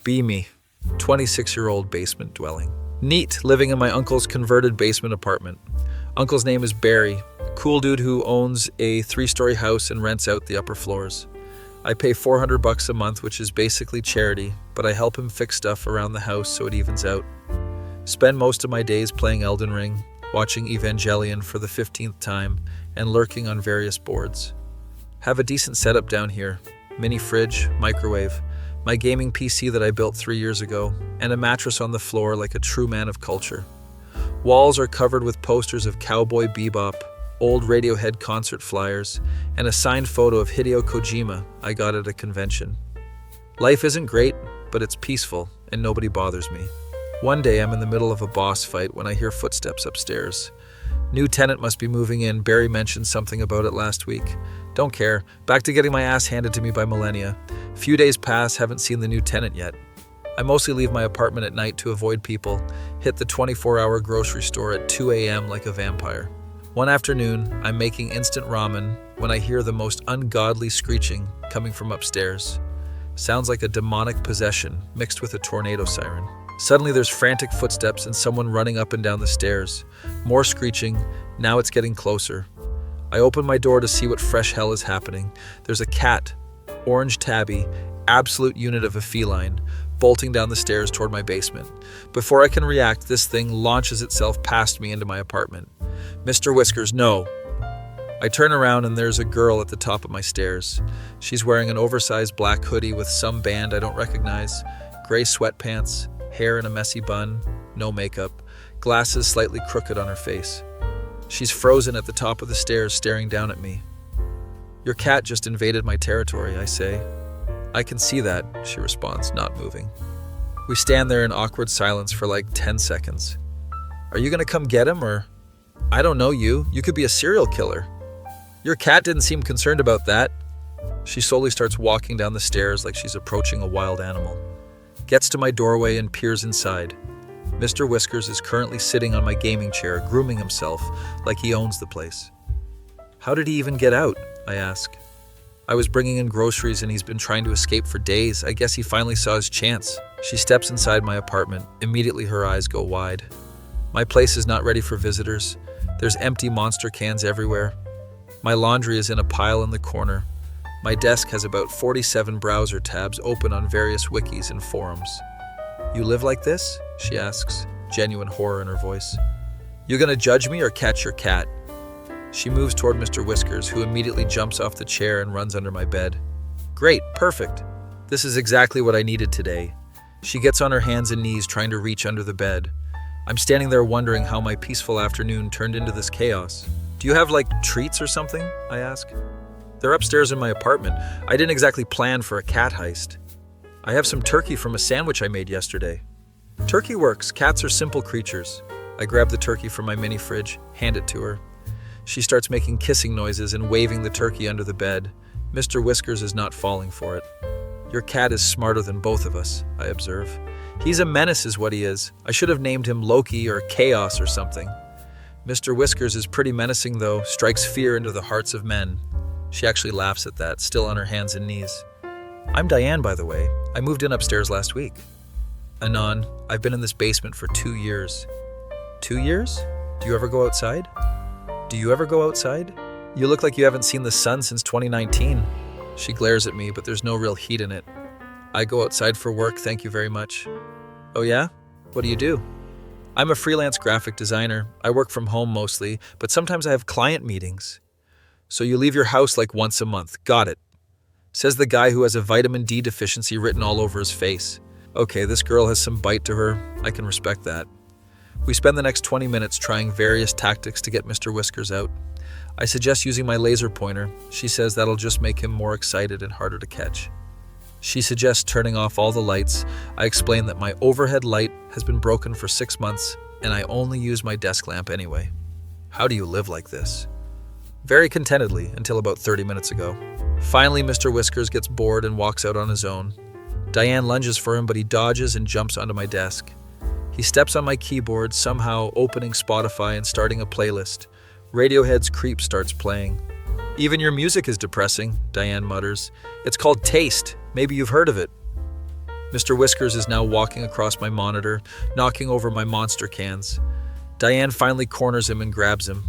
Be me, 26-year-old basement dwelling. NEET, living in my uncle's converted basement apartment. Uncle's name is Barry, cool dude who owns a 3-story house and rents out the upper floors. I pay $400 a month, which is basically charity, but I help him fix stuff around the house so it evens out. Spend most of my days playing Elden Ring, watching Evangelion for the 15th time, and lurking on various boards. Have a decent setup down here. Mini fridge, microwave, my gaming PC that I built 3 years ago, and a mattress on the floor like a true man of culture. Walls are covered with posters of Cowboy Bebop, old Radiohead concert flyers, and a signed photo of Hideo Kojima I got at a convention. Life isn't great, but it's peaceful, and nobody bothers me. One day I'm in the middle of a boss fight when I hear footsteps upstairs. New tenant must be moving in. Barry mentioned something about it last week. Don't care. Back to getting my ass handed to me by millennia. Few days pass, haven't seen the new tenant yet. I mostly leave my apartment at night to avoid people, hit the 24-hour grocery store at 2 a.m. like a vampire. One afternoon, I'm making instant ramen when I hear the most ungodly screeching coming from upstairs. Sounds like a demonic possession mixed with a tornado siren. Suddenly there's frantic footsteps and someone running up and down the stairs. More screeching, now it's getting closer. I open my door to see what fresh hell is happening. There's a cat, orange tabby, absolute unit of a feline, bolting down the stairs toward my basement. Before I can react, this thing launches itself past me into my apartment. Mr. Whiskers, no! I turn around and there's a girl at the top of my stairs. She's wearing an oversized black hoodie with some band I don't recognize, gray sweatpants, hair in a messy bun, no makeup, glasses slightly crooked on her face. She's frozen at the top of the stairs staring down at me. Your cat just invaded my territory, I say. I can see that, she responds, not moving. We stand there in awkward silence for like 10 seconds. Are you gonna come get him or? I don't know you. You could be a serial killer. Your cat didn't seem concerned about that. She slowly starts walking down the stairs like she's approaching a wild animal. Gets to my doorway and peers inside. Mr. Whiskers is currently sitting on my gaming chair, grooming himself like he owns the place. How did he even get out? I ask. I was bringing in groceries and he's been trying to escape for days. I guess he finally saw his chance. She steps inside my apartment. Immediately her eyes go wide. My place is not ready for visitors. There's empty Monster cans everywhere. My laundry is in a pile in the corner. My desk has about 47 browser tabs open on various wikis and forums. You live like this? She asks, genuine horror in her voice. You gonna judge me or catch your cat? She moves toward Mr. Whiskers, who immediately jumps off the chair and runs under my bed. Great, perfect. This is exactly what I needed today. She gets on her hands and knees trying to reach under the bed. I'm standing there wondering how my peaceful afternoon turned into this chaos. Do you have, treats or something? I ask. They're upstairs in my apartment. I didn't exactly plan for a cat heist. I have some turkey from a sandwich I made yesterday. Turkey works. Cats are simple creatures. I grab the turkey from my mini fridge, hand it to her. She starts making kissing noises and waving the turkey under the bed. Mr. Whiskers is not falling for it. Your cat is smarter than both of us, I observe. He's a menace is what he is. I should have named him Loki or Chaos or something. Mr. Whiskers is pretty menacing though, strikes fear into the hearts of men. She actually laughs at that, still on her hands and knees. I'm Diane, by the way. I moved in upstairs last week. Anon, I've been in this basement for 2 years. 2 years? Do you ever go outside? Do you ever go outside? You look like you haven't seen the sun since 2019. She glares at me, but there's no real heat in it. I go outside for work, thank you very much. Oh yeah? What do you do? I'm a freelance graphic designer. I work from home mostly, but sometimes I have client meetings. So you leave your house like once a month. Got it. Says the guy who has a vitamin D deficiency written all over his face. Okay, this girl has some bite to her. I can respect that. We spend the next 20 minutes trying various tactics to get Mr. Whiskers out. I suggest using my laser pointer. She says that'll just make him more excited and harder to catch. She suggests turning off all the lights. I explain that my overhead light has been broken for 6 months and I only use my desk lamp anyway. How do you live like this? Very contentedly until about 30 minutes ago. Finally, Mr. Whiskers gets bored and walks out on his own. Diane lunges for him, but he dodges and jumps onto my desk. He steps on my keyboard, somehow opening Spotify and starting a playlist. Radiohead's Creep starts playing. Even your music is depressing, Diane mutters. It's called Taste. Maybe you've heard of it. Mr. Whiskers is now walking across my monitor, knocking over my monster cans. Diane finally corners him and grabs him.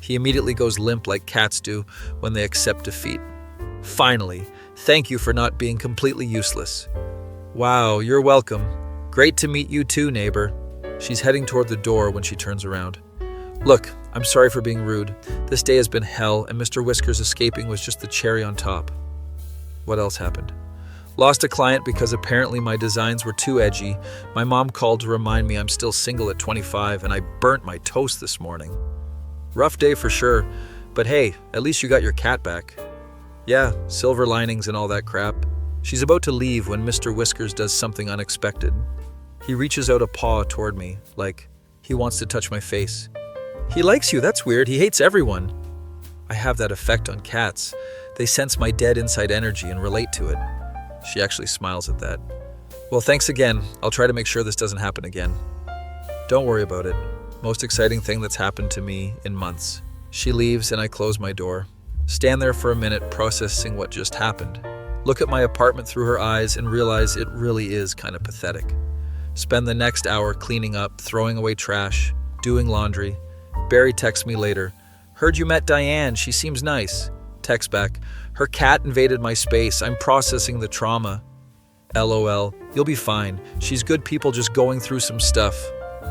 He immediately goes limp like cats do when they accept defeat. Finally, thank you for not being completely useless. Wow, you're welcome. Great to meet you too, neighbor. She's heading toward the door when she turns around. Look, I'm sorry for being rude. This day has been hell, and Mr. Whiskers escaping was just the cherry on top. What else happened? Lost a client because apparently my designs were too edgy. My mom called to remind me I'm still single at 25, and I burnt my toast this morning. Rough day for sure, but hey, at least you got your cat back. Yeah, silver linings and all that crap. She's about to leave when Mr. Whiskers does something unexpected. He reaches out a paw toward me, like he wants to touch my face. He likes you, that's weird. He hates everyone. I have that effect on cats. They sense my dead inside energy and relate to it. She actually smiles at that. Well, thanks again. I'll try to make sure this doesn't happen again. Don't worry about it. Most exciting thing that's happened to me in months. She leaves and I close my door. Stand there for a minute processing what just happened. Look at my apartment through her eyes and realize it really is kind of pathetic. Spend the next hour cleaning up, throwing away trash, doing laundry. Barry texts me later. Heard you met Diane. She seems nice. Text back. Her cat invaded my space. I'm processing the trauma. LOL. You'll be fine. She's good people just going through some stuff.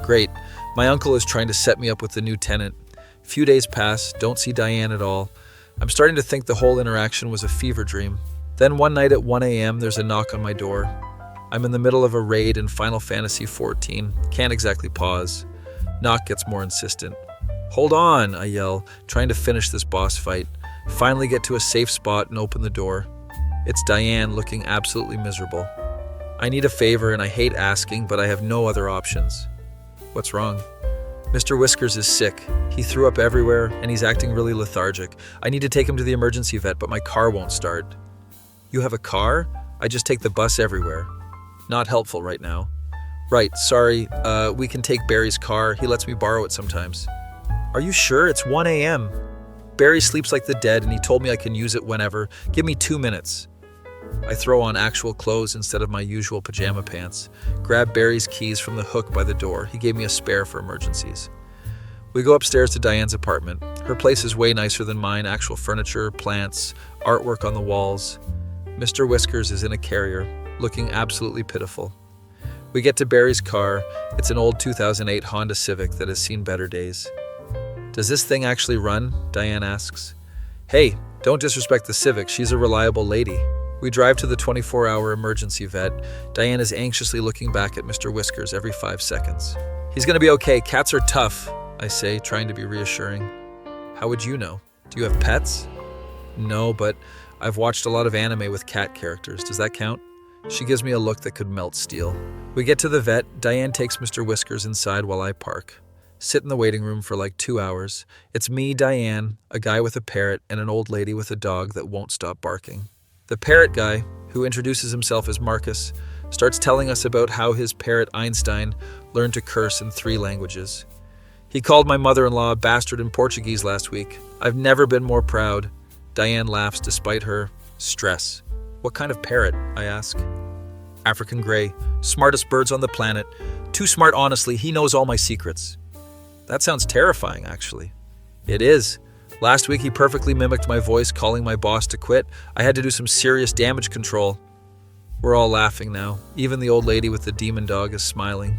Great. My uncle is trying to set me up with the new tenant. Few days pass. Don't see Diane at all. I'm starting to think the whole interaction was a fever dream. Then one night at 1 a.m. there's a knock on my door. I'm in the middle of a raid in Final Fantasy XIV. Can't exactly pause. Knock gets more insistent. Hold on, I yell, trying to finish this boss fight. Finally get to a safe spot and open the door. It's Diane looking absolutely miserable. I need a favor and I hate asking, but I have no other options. What's wrong? Mr. Whiskers is sick. He threw up everywhere and he's acting really lethargic. I need to take him to the emergency vet, but my car won't start. You have a car? I just take the bus everywhere. Not helpful right now. Right, sorry, we can take Barry's car. He lets me borrow it sometimes. Are you sure? It's 1 a.m. Barry sleeps like the dead and he told me I can use it whenever. Give me 2 minutes. I throw on actual clothes instead of my usual pajama pants. Grab Barry's keys from the hook by the door. He gave me a spare for emergencies. We go upstairs to Diane's apartment. Her place is way nicer than mine. Actual furniture, plants, artwork on the walls. Mr. Whiskers is in a carrier, looking absolutely pitiful. We get to Barry's car. It's an old 2008 Honda Civic that has seen better days. Does this thing actually run? Diane asks. Hey, don't disrespect the Civic. She's a reliable lady. We drive to the 24-hour emergency vet. Diane is anxiously looking back at Mr. Whiskers every 5 seconds. He's gonna be okay. Cats are tough, I say, trying to be reassuring. How would you know? Do you have pets? No, but I've watched a lot of anime with cat characters. Does that count? She gives me a look that could melt steel. We get to the vet. Diane takes Mr. Whiskers inside while I park. Sit in the waiting room for like 2 hours. It's me, Diane, a guy with a parrot, and an old lady with a dog that won't stop barking. The parrot guy, who introduces himself as Marcus, starts telling us about how his parrot Einstein learned to curse in 3 languages. He called my mother-in-law a bastard in Portuguese last week. I've never been more proud. Diane laughs despite her stress. What kind of parrot? I ask. African gray. Smartest birds on the planet. Too smart, honestly. He knows all my secrets. That sounds terrifying, actually. It is. Last week he perfectly mimicked my voice, calling my boss to quit. I had to do some serious damage control. We're all laughing now. Even the old lady with the demon dog is smiling.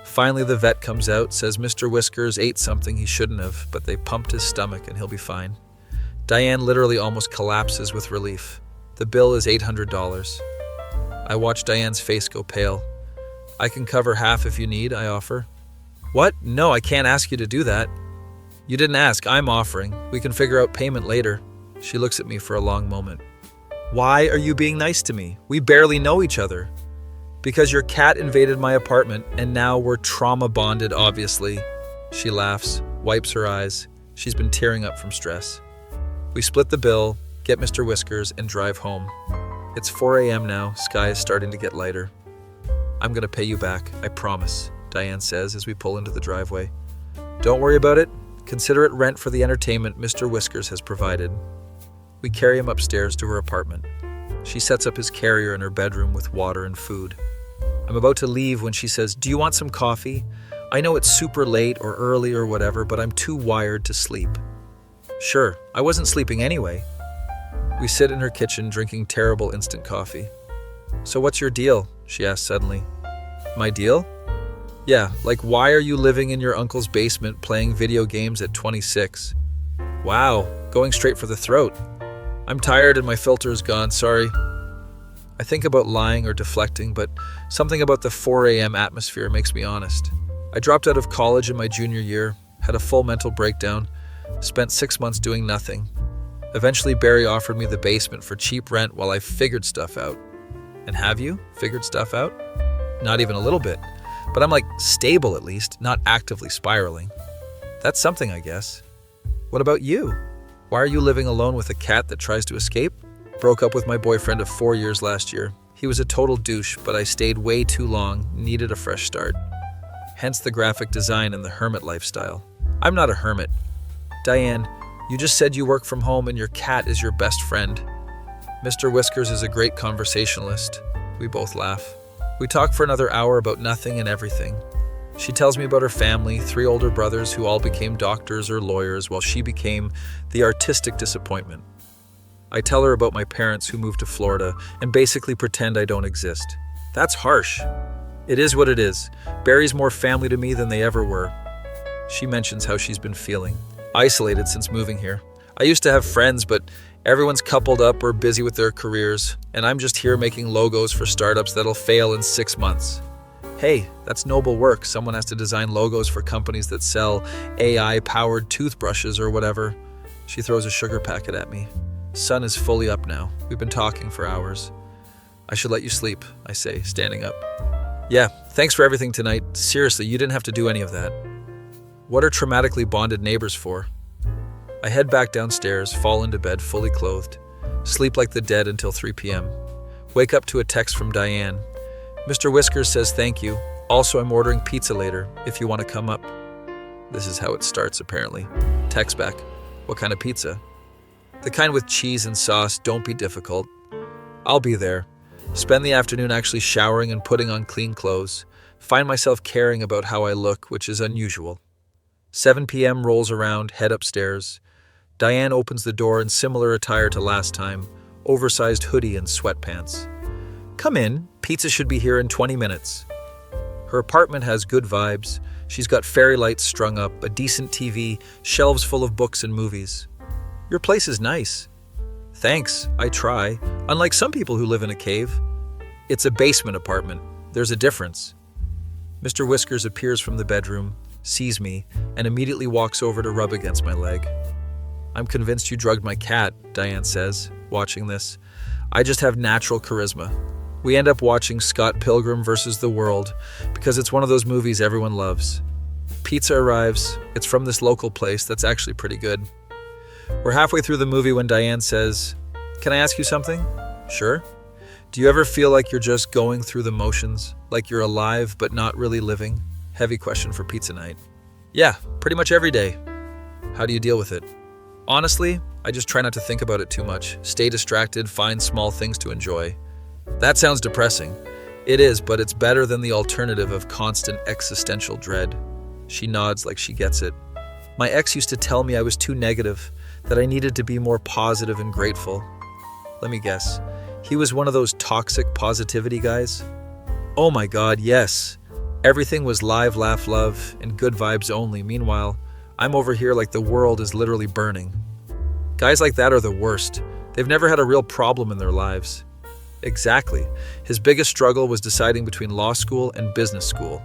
Finally the vet comes out, says Mr. Whiskers ate something he shouldn't have, but they pumped his stomach and he'll be fine. Diane literally almost collapses with relief. The bill is $800. I watch Diane's face go pale. I can cover half if you need, I offer. What? No, I can't ask you to do that. You didn't ask, I'm offering. We can figure out payment later. She looks at me for a long moment. Why are you being nice to me? We barely know each other. Because your cat invaded my apartment and now we're trauma bonded, obviously. She laughs, wipes her eyes. She's been tearing up from stress. We split the bill, get Mr. Whiskers, and drive home. It's 4 a.m. now. Sky is starting to get lighter. I'm gonna pay you back, I promise, Diane says as we pull into the driveway. Don't worry about it. Consider it rent for the entertainment Mr. Whiskers has provided. We carry him upstairs to her apartment. She sets up his carrier in her bedroom with water and food. I'm about to leave when she says, "Do you want some coffee? I know it's super late or early or whatever, but I'm too wired to sleep." Sure, I wasn't sleeping anyway. We sit in her kitchen drinking terrible instant coffee. "So what's your deal?" she asks suddenly. "My deal?" "Yeah, like why are you living in your uncle's basement playing video games at 26? Wow, going straight for the throat. I'm tired and my filter is gone, sorry. I think about lying or deflecting, but something about the 4 a.m. atmosphere makes me honest. I dropped out of college in my junior year, had a full mental breakdown, spent 6 months doing nothing. Eventually, Barry offered me the basement for cheap rent while I figured stuff out. And have you figured stuff out? Not even a little bit. But I'm like stable at least, not actively spiraling. That's something, I guess. What about you? Why are you living alone with a cat that tries to escape? Broke up with my boyfriend of 4 years last year. He was a total douche, but I stayed way too long, needed a fresh start. Hence the graphic design and the hermit lifestyle. I'm not a hermit. Diane, you just said you work from home and your cat is your best friend. Mr. Whiskers is a great conversationalist. We both laugh. We talk for another hour about nothing and everything. She tells me about her family, 3 older brothers who all became doctors or lawyers while she became the artistic disappointment. I tell her about my parents who moved to Florida and basically pretend I don't exist. That's harsh. It is what it is. Barry's more family to me than they ever were. She mentions how she's been feeling. Isolated since moving here. I used to have friends, but everyone's coupled up or busy with their careers, and I'm just here making logos for startups that'll fail in 6 months. Hey, that's noble work. Someone has to design logos for companies that sell AI-powered toothbrushes or whatever. She throws a sugar packet at me. Sun is fully up now. We've been talking for hours. I should let you sleep, I say, standing up. Yeah, thanks for everything tonight. Seriously, you didn't have to do any of that. What are traumatically bonded neighbors for? I head back downstairs, fall into bed fully clothed, sleep like the dead until 3 p.m. Wake up to a text from Diane. Mr. Whiskers says thank you. Also, I'm ordering pizza later, if you want to come up. This is how it starts, apparently. Text back. What kind of pizza? The kind with cheese and sauce. Don't be difficult. I'll be there. Spend the afternoon actually showering and putting on clean clothes. Find myself caring about how I look, which is unusual. 7 p.m. rolls around, head upstairs. Diane opens the door in similar attire to last time, oversized hoodie and sweatpants. Come in, pizza should be here in 20 minutes. Her apartment has good vibes. She's got fairy lights strung up, a decent TV, shelves full of books and movies. Your place is nice. Thanks, I try. Unlike some people who live in a cave. It's a basement apartment. There's a difference. Mr. Whiskers appears from the bedroom, sees me, and immediately walks over to rub against my leg. I'm convinced you drugged my cat, Diane says, watching this. I just have natural charisma. We end up watching Scott Pilgrim vs. the World because it's one of those movies everyone loves. Pizza arrives. It's from this local place that's actually pretty good. We're halfway through the movie when Diane says, "Can I ask you something?" "Sure." "Do you ever feel like you're just going through the motions? Like you're alive but not really living?" Heavy question for pizza night. "Yeah, pretty much every day." "How do you deal with it?" "Honestly, I just try not to think about it too much. Stay distracted, find small things to enjoy." "That sounds depressing." "It is, but it's better than the alternative of constant existential dread." She nods like she gets it. "My ex used to tell me I was too negative, that I needed to be more positive and grateful." Let me guess. He was one of those toxic positivity guys? Oh my God, yes. Everything was live, laugh, love, and good vibes only. Meanwhile, I'm over here like the world is literally burning. Guys like that are the worst. They've never had a real problem in their lives. Exactly. His biggest struggle was deciding between law school and business school.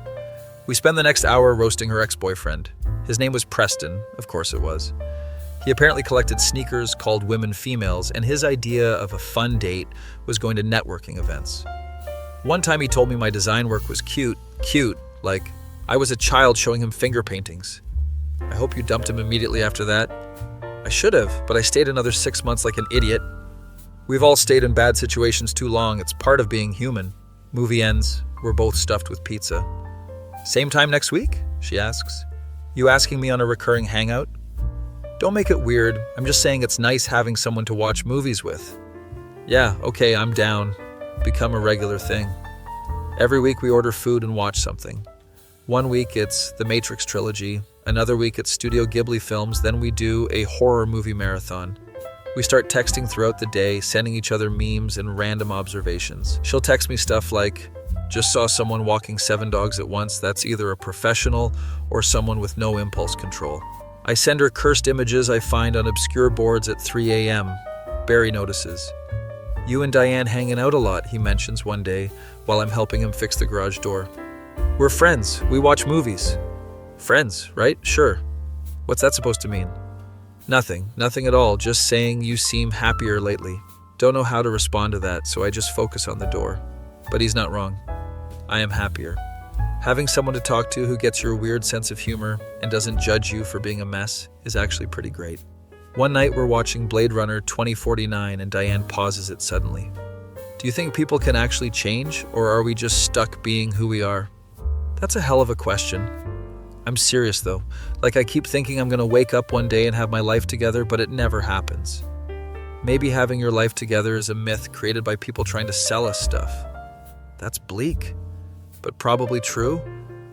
We spend the next hour roasting her ex-boyfriend. His name was Preston, of course it was. He apparently collected sneakers called Women Females, and his idea of a fun date was going to networking events. One time he told me my design work was cute, like I was a child showing him finger paintings. I hope you dumped him immediately after that. I should have, but I stayed another 6 months like an idiot. We've all stayed in bad situations too long. It's part of being human. Movie ends. We're both stuffed with pizza. Same time next week? She asks. You asking me on a recurring hangout? Don't make it weird. I'm just saying it's nice having someone to watch movies with. Yeah, okay, I'm down. Become a regular thing. Every week we order food and watch something. One week it's the Matrix trilogy, another week it's Studio Ghibli films, then we do a horror movie marathon. We start texting throughout the day, sending each other memes and random observations. She'll text me stuff like, "Just saw someone walking 7 dogs at once. That's either a professional or someone with no impulse control." I send her cursed images I find on obscure boards at 3 a.m. Barry notices. "You and Diane hanging out a lot," he mentions one day while I'm helping him fix the garage door. "We're friends. We watch movies." Friends, right? Sure. What's that supposed to mean? Nothing at all, just saying you seem happier lately. Don't know how to respond to that, so I just focus on the door. But he's not wrong. I am happier. Having someone to talk to who gets your weird sense of humor and doesn't judge you for being a mess is actually pretty great. One night we're watching Blade Runner 2049 and Diane pauses it suddenly. "Do you think people can actually change, or are we just stuck being who we are?" That's a hell of a question. I'm serious though. Like I keep thinking I'm gonna wake up one day and have my life together, but it never happens. Maybe having your life together is a myth created by people trying to sell us stuff. That's bleak, but probably true.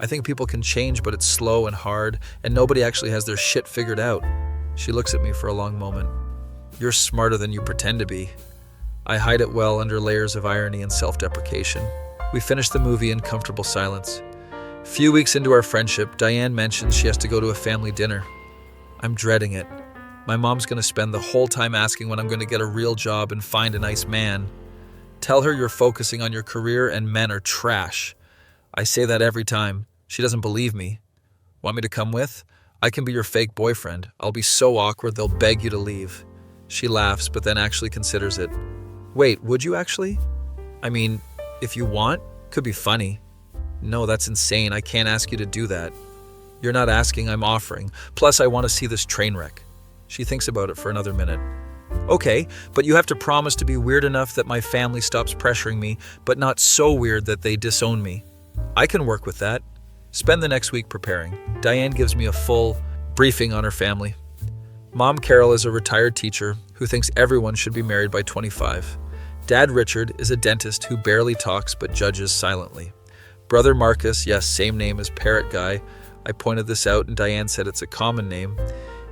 I think people can change, but it's slow and hard, and nobody actually has their shit figured out. She looks at me for a long moment. "You're smarter than you pretend to be." I hide it well under layers of irony and self-deprecation. We finish the movie in comfortable silence. Few weeks into our friendship, Diane mentions she has to go to a family dinner. I'm dreading it. My mom's going to spend the whole time asking when I'm going to get a real job and find a nice man. Tell her you're focusing on your career and men are trash. I say that every time. She doesn't believe me. Want me to come with? I can be your fake boyfriend. I'll be so awkward they'll beg you to leave. She laughs, but then actually considers it. Wait, would you actually? I mean, if you want, could be funny. No, that's insane. I can't ask you to do that. You're not asking, I'm offering. Plus, I want to see this train wreck. She thinks about it for another minute. Okay, but you have to promise to be weird enough that my family stops pressuring me, but not so weird that they disown me. I can work with that. Spend the next week preparing. Diane gives me a full briefing on her family. Mom Carol is a retired teacher who thinks everyone should be married by 25. Dad Richard is a dentist who barely talks but judges silently. Brother Marcus, yes, same name as Parrot Guy, I pointed this out and Diane said it's a common name,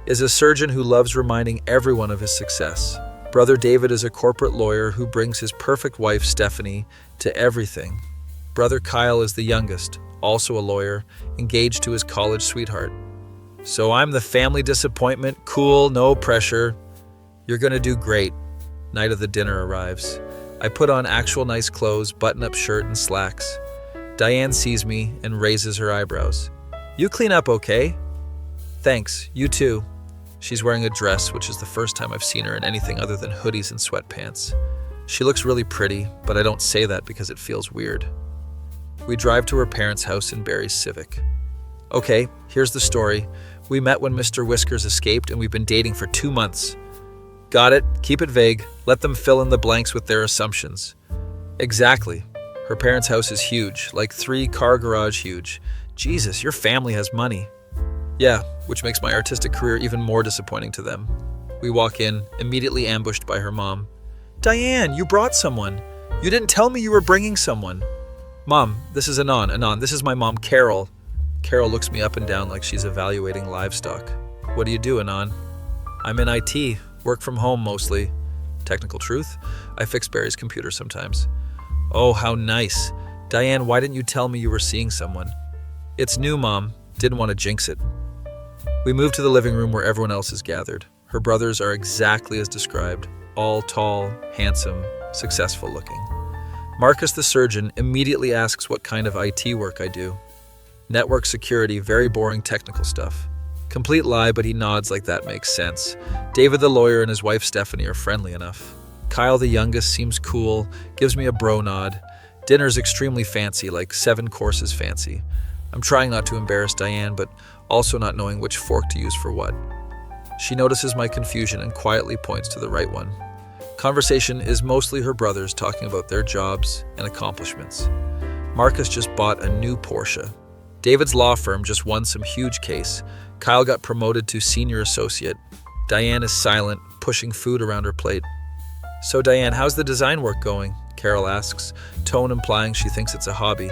is a surgeon who loves reminding everyone of his success. Brother David is a corporate lawyer who brings his perfect wife, Stephanie, to everything. Brother Kyle is the youngest, also a lawyer, engaged to his college sweetheart. So I'm the family disappointment, cool, no pressure. You're gonna do great. Night of the dinner arrives. I put on actual nice clothes, button-up shirt and slacks. Diane sees me and raises her eyebrows. "You clean up okay?" "Thanks, you too." She's wearing a dress, which is the first time I've seen her in anything other than hoodies and sweatpants. She looks really pretty, but I don't say that because it feels weird. We drive to her parents' house in Barry's Civic. Okay, here's the story. We met when Mr. Whiskers escaped and we've been dating for 2 months. Got it? Keep it vague. Let them fill in the blanks with their assumptions. Exactly. Her parents' house is huge, like 3-car garage huge. Jesus, your family has money. Yeah, which makes my artistic career even more disappointing to them. We walk in, immediately ambushed by her mom. "Diane, you brought someone. You didn't tell me you were bringing someone." "Mom, this is Anon. Anon, this is my mom, Carol." Carol looks me up and down like she's evaluating livestock. "What do you do, Anon?" "I'm in IT, work from home mostly." Technical truth? I fix Barry's computer sometimes. "Oh, how nice. Diane, why didn't you tell me you were seeing someone?" "It's new, Mom. Didn't want to jinx it." We move to the living room where everyone else is gathered. Her brothers are exactly as described, all tall, handsome, successful looking. Marcus the surgeon immediately asks what kind of IT work I do. Network security, very boring technical stuff. Complete lie, but he nods like that makes sense. David the lawyer and his wife Stephanie are friendly enough. Kyle the youngest seems cool, gives me a bro nod. Dinner's extremely fancy, like 7 courses fancy. I'm trying not to embarrass Diane, but also not knowing which fork to use for what. She notices my confusion and quietly points to the right one. Conversation is mostly her brothers talking about their jobs and accomplishments. Marcus just bought a new Porsche. David's law firm just won some huge case. Kyle got promoted to senior associate. Diane is silent, pushing food around her plate. "So Diane, how's the design work going? Carol asks, tone implying she thinks it's a hobby.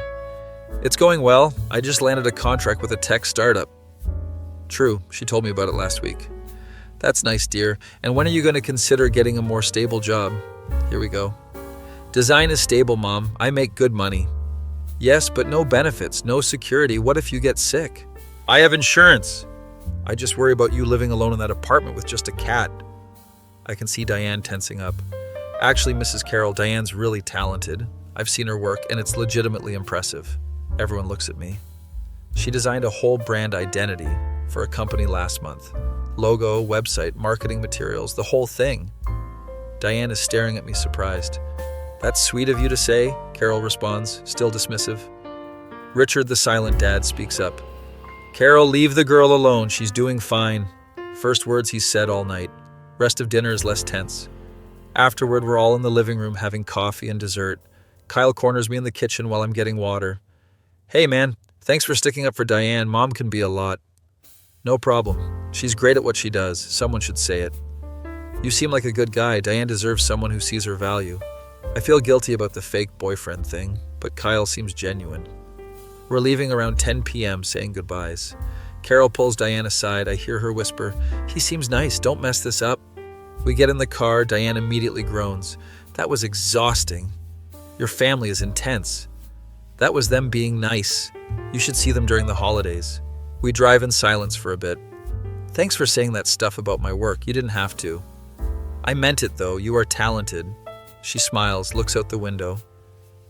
It's going well. I just landed a contract with a tech startup. True, she told me about it last week. That's nice, dear. And when are you going to consider getting a more stable job? Here we go. Design is stable, Mom. I make good money. Yes, but no benefits, no security. What if you get sick? I have insurance. I just worry about you living alone in that apartment with just a cat. I can see Diane tensing up. Actually, Mrs. Carroll, Diane's really talented. I've seen her work, and it's legitimately impressive. Everyone looks at me. She designed a whole brand identity for a company last month. Logo, website, marketing materials, the whole thing. Diane is staring at me surprised. That's sweet of you to say, Carol responds, still dismissive. Richard, the silent dad, speaks up. Carol, leave the girl alone. She's doing fine. First words he's said all night. Rest of dinner is less tense. Afterward, we're all in the living room having coffee and dessert. Kyle corners me in the kitchen while I'm getting water. Hey, man, thanks for sticking up for Diane. Mom can be a lot. No problem. She's great at what she does. Someone should say it. You seem like a good guy. Diane deserves someone who sees her value. I feel guilty about the fake boyfriend thing, but Kyle seems genuine. We're leaving around 10 p.m. saying goodbyes. Carol pulls Diane aside. I hear her whisper, he seems nice. Don't mess this up. We get in the car. Diane immediately groans. That was exhausting. Your family is intense. That was them being nice. You should see them during the holidays. We drive in silence for a bit. Thanks for saying that stuff about my work. You didn't have to. I meant it, though. You are talented. She smiles, looks out the window.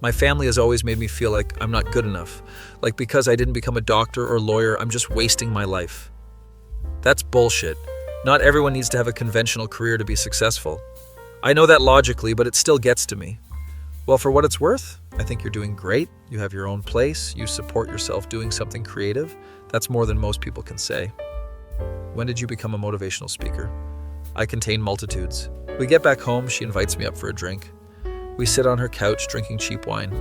My family has always made me feel like I'm not good enough. Like because I didn't become a doctor or lawyer, I'm just wasting my life. That's bullshit. Not everyone needs to have a conventional career to be successful. I know that logically, but it still gets to me. Well, for what it's worth, I think you're doing great. You have your own place. You support yourself doing something creative. That's more than most people can say. When did you become a motivational speaker? I contain multitudes. We get back home, she invites me up for a drink. We sit on her couch drinking cheap wine.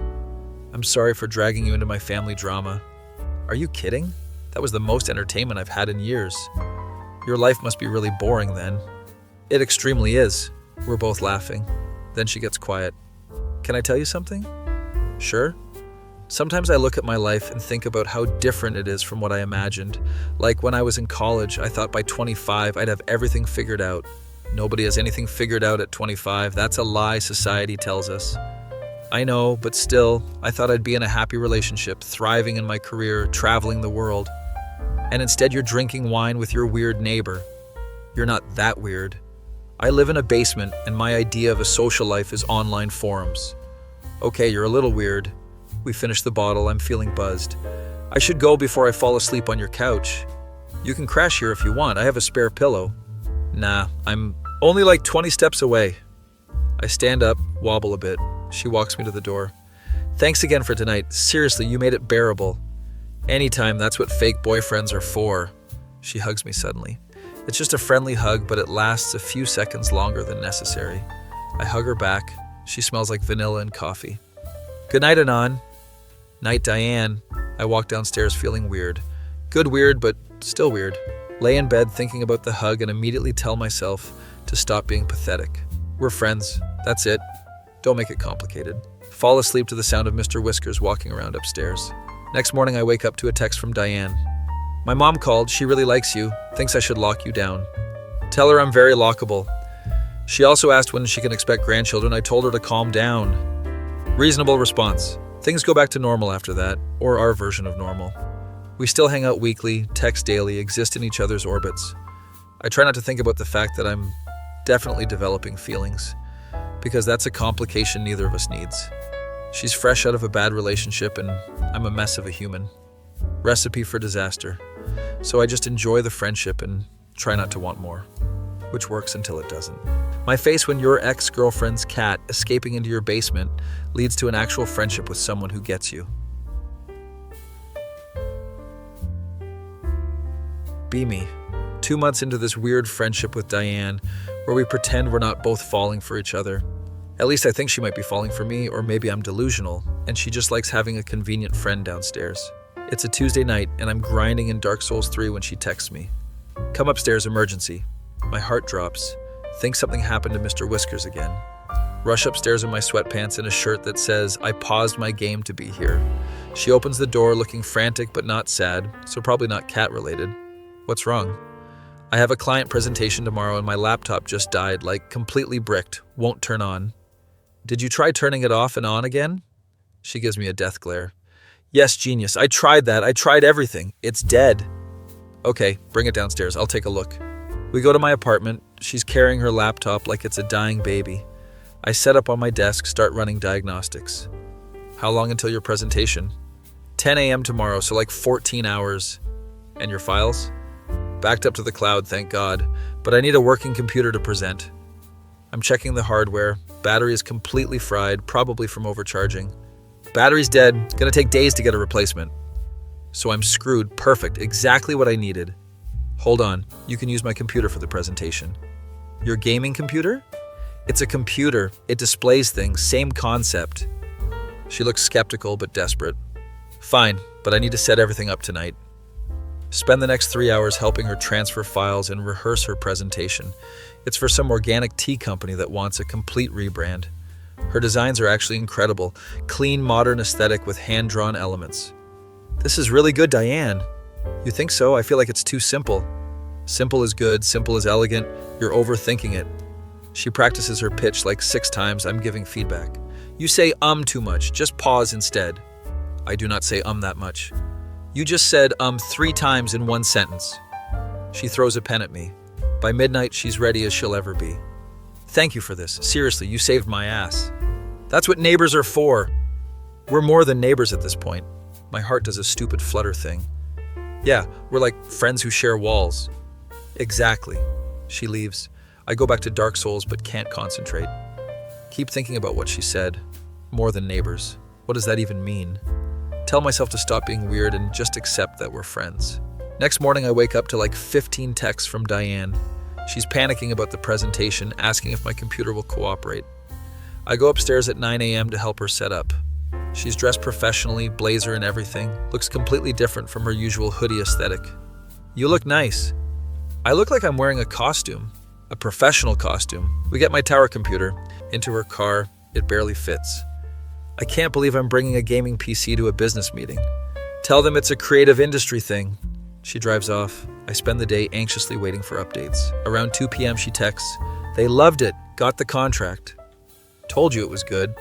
I'm sorry for dragging you into my family drama. Are you kidding? That was the most entertainment I've had in years. Your life must be really boring then. It extremely is. We're both laughing. Then she gets quiet. Can I tell you something? Sure. Sometimes I look at my life and think about how different it is from what I imagined. Like when I was in college, I thought by 25 I'd have everything figured out. Nobody has anything figured out at 25. That's a lie society tells us. I know, but still, I thought I'd be in a happy relationship, thriving in my career, traveling the world. And instead you're drinking wine with your weird neighbor. You're not that weird. I live in a basement, and my idea of a social life is online forums. Okay, you're a little weird. We finish the bottle. I'm feeling buzzed. I should go before I fall asleep on your couch. You can crash here if you want. I have a spare pillow. Nah, I'm only like 20 steps away. I stand up, wobble a bit. She walks me to the door. Thanks again for tonight. Seriously, you made it bearable. Anytime, that's what fake boyfriends are for. She hugs me suddenly. It's just a friendly hug, but it lasts a few seconds longer than necessary. I hug her back. She smells like vanilla and coffee. Good night, Anon. Night, Diane. I walk downstairs feeling weird. Good weird, but still weird. Lay in bed thinking about the hug and immediately tell myself to stop being pathetic. We're friends. That's it. Don't make it complicated. Fall asleep to the sound of Mr. Whiskers walking around upstairs. Next morning, I wake up to a text from Diane. My mom called. She really likes you. Thinks I should lock you down. Tell her I'm very lockable. She also asked when she can expect grandchildren. I told her to calm down. Reasonable response. Things go back to normal after that, or our version of normal. We still hang out weekly, text daily, exist in each other's orbits. I try not to think about the fact that I'm definitely developing feelings, because that's a complication neither of us needs. She's fresh out of a bad relationship, and I'm a mess of a human. Recipe for disaster. So I just enjoy the friendship and try not to want more, which works until it doesn't. My face when your ex-girlfriend's cat escaping into your basement leads to an actual friendship with someone who gets you. Be me. 2 months into this weird friendship with Diane, where we pretend we're not both falling for each other. At least I think she might be falling for me, or maybe I'm delusional, and she just likes having a convenient friend downstairs. It's a Tuesday night, and I'm grinding in Dark Souls 3 when she texts me. Come upstairs, emergency. My heart drops. Think something happened to Mr. Whiskers again. Rush upstairs in my sweatpants and a shirt that says, "I paused my game to be here." She opens the door looking frantic but not sad, so probably not cat-related. What's wrong? I have a client presentation tomorrow and my laptop just died, like completely bricked, won't turn on. Did you try turning it off and on again? She gives me a death glare. Yes, genius, I tried that. I tried everything. It's dead. Okay, bring it downstairs. I'll take a look. We go to my apartment. She's carrying her laptop like it's a dying baby. I set up on my desk, start running diagnostics. How long until your presentation? 10 a.m. tomorrow, so like 14 hours. And your files? Backed up to the cloud, thank God. But I need a working computer to present. I'm checking the hardware. Battery is completely fried, probably from overcharging. Battery's dead. Gonna take days to get a replacement. So I'm screwed. Perfect. Exactly what I needed. Hold on. You can use my computer for the presentation. Your gaming computer? It's a computer. It displays things. Same concept. She looks skeptical but desperate. Fine, but I need to set everything up tonight. Spend the next 3 hours helping her transfer files and rehearse her presentation. It's for some organic tea company that wants a complete rebrand. Her designs are actually incredible. Clean, modern aesthetic with hand-drawn elements. This is really good, Diane. You think so? I feel like it's too simple. Simple is good, simple is elegant. You're overthinking it. She practices her pitch like 6 times. I'm giving feedback. You say too much. Just pause instead. I do not say that much. You just said 3 times in one sentence. She throws a pen at me. By midnight, she's ready as she'll ever be. Thank you for this. Seriously, you saved my ass. That's what neighbors are for. We're more than neighbors at this point. My heart does a stupid flutter thing. Yeah, we're like friends who share walls. Exactly. She leaves. I go back to Dark Souls but can't concentrate. Keep thinking about what she said. More than neighbors. What does that even mean? Tell myself to stop being weird and just accept that we're friends. Next morning, I wake up to like 15 texts from Diane. She's panicking about the presentation, asking if my computer will cooperate. I go upstairs at 9 a.m. to help her set up. She's dressed professionally, blazer and everything. Looks completely different from her usual hoodie aesthetic. You look nice. I look like I'm wearing a costume. A professional costume. We get my tower computer. Into her car. It barely fits. I can't believe I'm bringing a gaming PC to a business meeting. Tell them it's a creative industry thing. She drives off. I spend the day anxiously waiting for updates. Around 2 p.m. she texts, "They loved it. Got the contract. Told you it was good.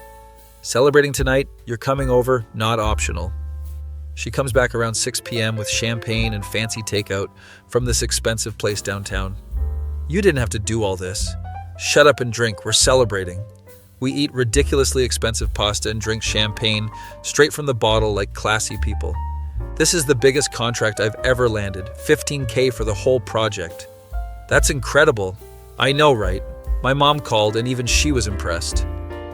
Celebrating tonight. You're coming over. Not optional." She comes back around 6 p.m. with champagne and fancy takeout from this expensive place downtown. You didn't have to do all this. Shut up and drink. We're celebrating. We eat ridiculously expensive pasta and drink champagne straight from the bottle like classy people. This is the biggest contract I've ever landed, $15K for the whole project. That's incredible. I know, right? My mom called and even she was impressed.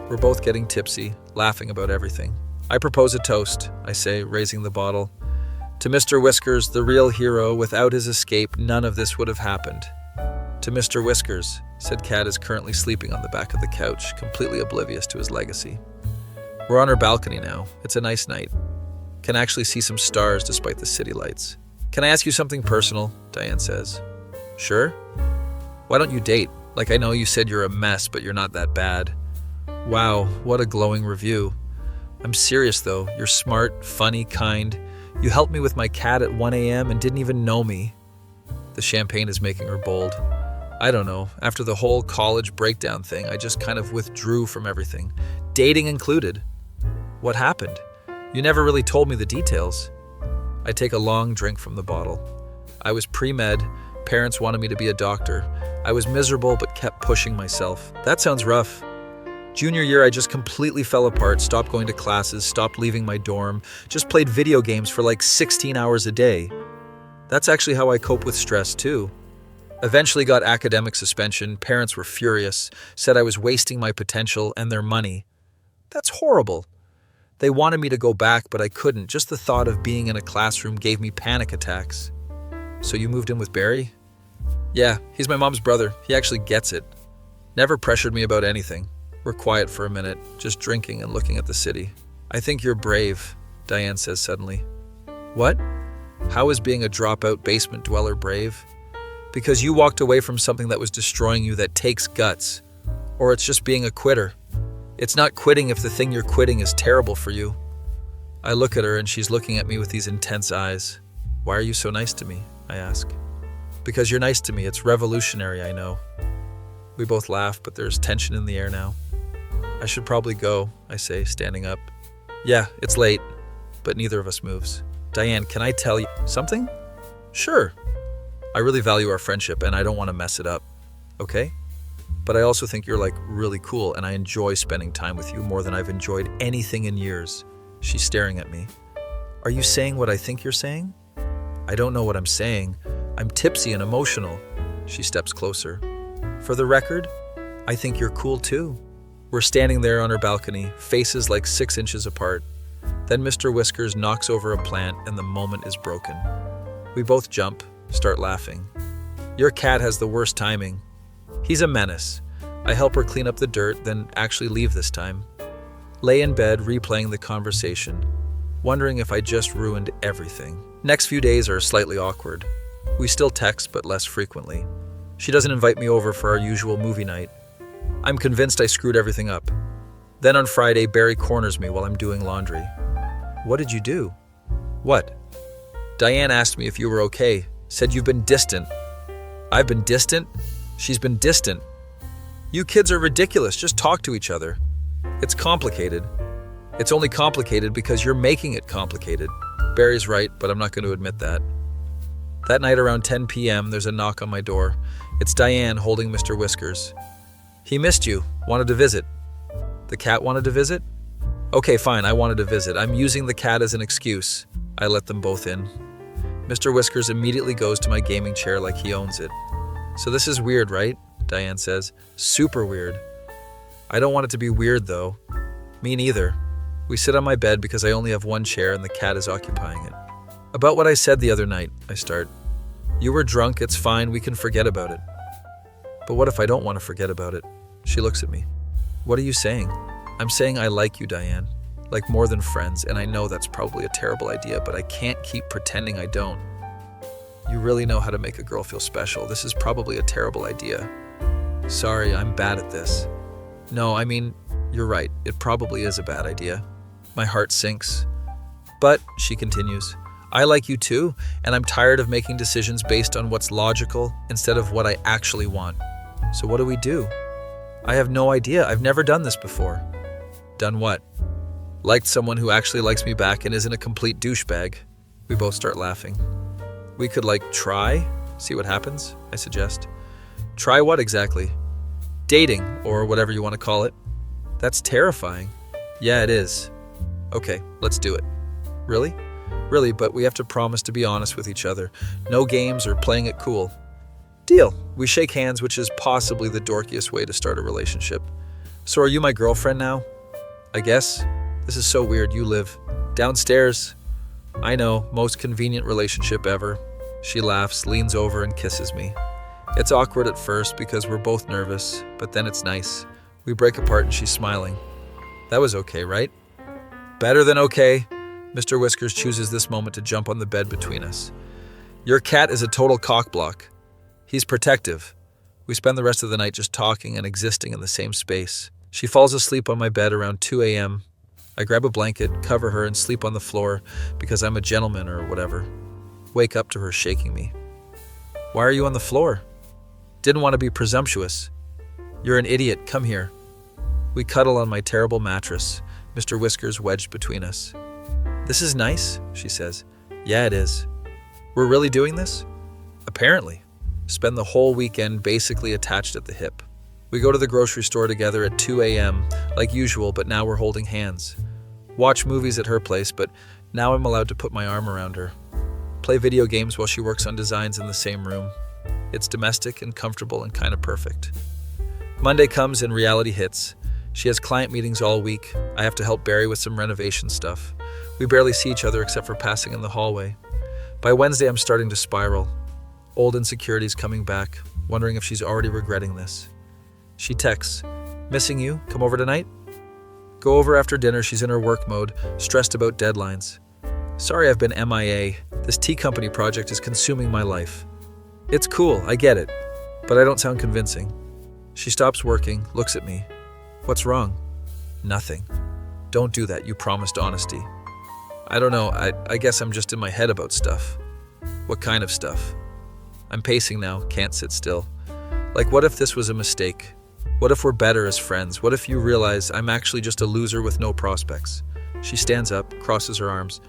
We're both getting tipsy, laughing about everything. I propose a toast, I say, raising the bottle. To Mr. Whiskers, the real hero. Without his escape, none of this would have happened. To Mr. Whiskers, said Cat is currently sleeping on the back of the couch, completely oblivious to his legacy. We're on our balcony now. It's a nice night. Can actually see some stars despite the city lights. Can I ask you something personal? Diane says. Sure. Why don't you date? Like, I know you said you're a mess, but you're not that bad. Wow, what a glowing review. I'm serious though. You're smart, funny, kind. You helped me with my cat at 1 a.m. and didn't even know me. The champagne is making her bold. I don't know. After the whole college breakdown thing, I just kind of withdrew from everything. Dating included. What happened? You never really told me the details. I take a long drink from the bottle. I was pre-med. Parents wanted me to be a doctor. I was miserable but kept pushing myself. That sounds rough. Junior year, I just completely fell apart, stopped going to classes, stopped leaving my dorm, just played video games for like 16 hours a day. That's actually how I cope with stress too. Eventually got academic suspension. Parents were furious, said I was wasting my potential and their money. That's horrible. They wanted me to go back, but I couldn't. Just the thought of being in a classroom gave me panic attacks. So you moved in with Barry? Yeah, he's my mom's brother. He actually gets it. Never pressured me about anything. We're quiet for a minute, just drinking and looking at the city. I think you're brave, Diane says suddenly. What? How is being a dropout basement dweller brave? Because you walked away from something that was destroying you that takes guts. Or it's just being a quitter. It's not quitting if the thing you're quitting is terrible for you. I look at her and she's looking at me with these intense eyes. Why are you so nice to me? I ask. Because you're nice to me. It's revolutionary, I know. We both laugh, but there's tension in the air now. I should probably go, I say, standing up. Yeah, it's late, but neither of us moves. Diane, can I tell you something? Sure. I really value our friendship and I don't want to mess it up. Okay? But I also think you're really cool and I enjoy spending time with you more than I've enjoyed anything in years. She's staring at me. Are you saying what I think you're saying? I don't know what I'm saying. I'm tipsy and emotional. She steps closer. For the record, I think you're cool too. We're standing there on her balcony, faces 6 inches apart. Then Mr. Whiskers knocks over a plant and the moment is broken. We both jump, start laughing. Your cat has the worst timing. He's a menace. I help her clean up the dirt, then actually leave this time. Lay in bed replaying the conversation, wondering if I just ruined everything. Next few days are slightly awkward. We still text, but less frequently. She doesn't invite me over for our usual movie night. I'm convinced I screwed everything up. Then on Friday, Barry corners me while I'm doing laundry. What did you do? What? Diane asked me if you were okay, said you've been distant. I've been distant? She's been distant. You kids are ridiculous, just talk to each other. It's complicated. It's only complicated because you're making it complicated. Barry's right, but I'm not going to admit that. That night around 10 p.m., there's a knock on my door. It's Diane holding Mr. Whiskers. He missed you, wanted to visit. The cat wanted to visit? Okay, fine, I wanted to visit. I'm using the cat as an excuse. I let them both in. Mr. Whiskers immediately goes to my gaming chair like he owns it. So this is weird, right? Diane says. Super weird. I don't want it to be weird, though. Me neither. We sit on my bed because I only have one chair and the cat is occupying it. About what I said the other night, I start. You were drunk, it's fine, we can forget about it. But what if I don't want to forget about it? She looks at me. What are you saying? I'm saying I like you, Diane. Like more than friends, and I know that's probably a terrible idea, but I can't keep pretending I don't. You really know how to make a girl feel special. This is probably a terrible idea. Sorry, I'm bad at this. No, I mean, you're right. It probably is a bad idea. My heart sinks. But, she continues, I like you too, and I'm tired of making decisions based on what's logical instead of what I actually want. So what do we do? I have no idea. I've never done this before. Done what? Liked someone who actually likes me back and isn't a complete douchebag. We both start laughing. We could try, see what happens, I suggest. Try what exactly? Dating, or whatever you want to call it. That's terrifying. Yeah, it is. Okay, let's do it. Really? Really, but we have to promise to be honest with each other. No games or playing it cool. Deal. We shake hands, which is possibly the dorkiest way to start a relationship. So are you my girlfriend now? I guess. This is so weird. You live downstairs. I know, most convenient relationship ever. She laughs, leans over, and kisses me. It's awkward at first because we're both nervous, but then it's nice. We break apart and she's smiling. That was okay, right? Better than okay. Mr. Whiskers chooses this moment to jump on the bed between us. Your cat is a total cockblock. He's protective. We spend the rest of the night just talking and existing in the same space. She falls asleep on my bed around 2 a.m. I grab a blanket, cover her, and sleep on the floor because I'm a gentleman or whatever. Wake up to her shaking me. Why are you on the floor? Didn't want to be presumptuous. You're an idiot. Come here. We cuddle on my terrible mattress, Mr. Whiskers wedged between us. This is nice, she says. Yeah, it is. We're really doing this? Apparently. Spend the whole weekend basically attached at the hip. We go to the grocery store together at 2 a.m., like usual, but now we're holding hands. Watch movies at her place, but now I'm allowed to put my arm around her. Play video games while she works on designs in the same room. It's domestic and comfortable and kind of perfect. Monday comes and reality hits. She has client meetings all week. I have to help Barry with some renovation stuff. We barely see each other except for passing in the hallway. By Wednesday, I'm starting to spiral. Old insecurities coming back, wondering if she's already regretting this. She texts, missing you, come over tonight? Go over after dinner, she's in her work mode, stressed about deadlines. Sorry I've been MIA. This tea company project is consuming my life. It's cool, I get it, but I don't sound convincing. She stops working, looks at me. What's wrong? Nothing. Don't do that, you promised honesty. I don't know, I guess I'm just in my head about stuff. What kind of stuff? I'm pacing now, can't sit still. Like, what if this was a mistake? What if we're better as friends? What if you realize I'm actually just a loser with no prospects? She stands up, crosses her arms.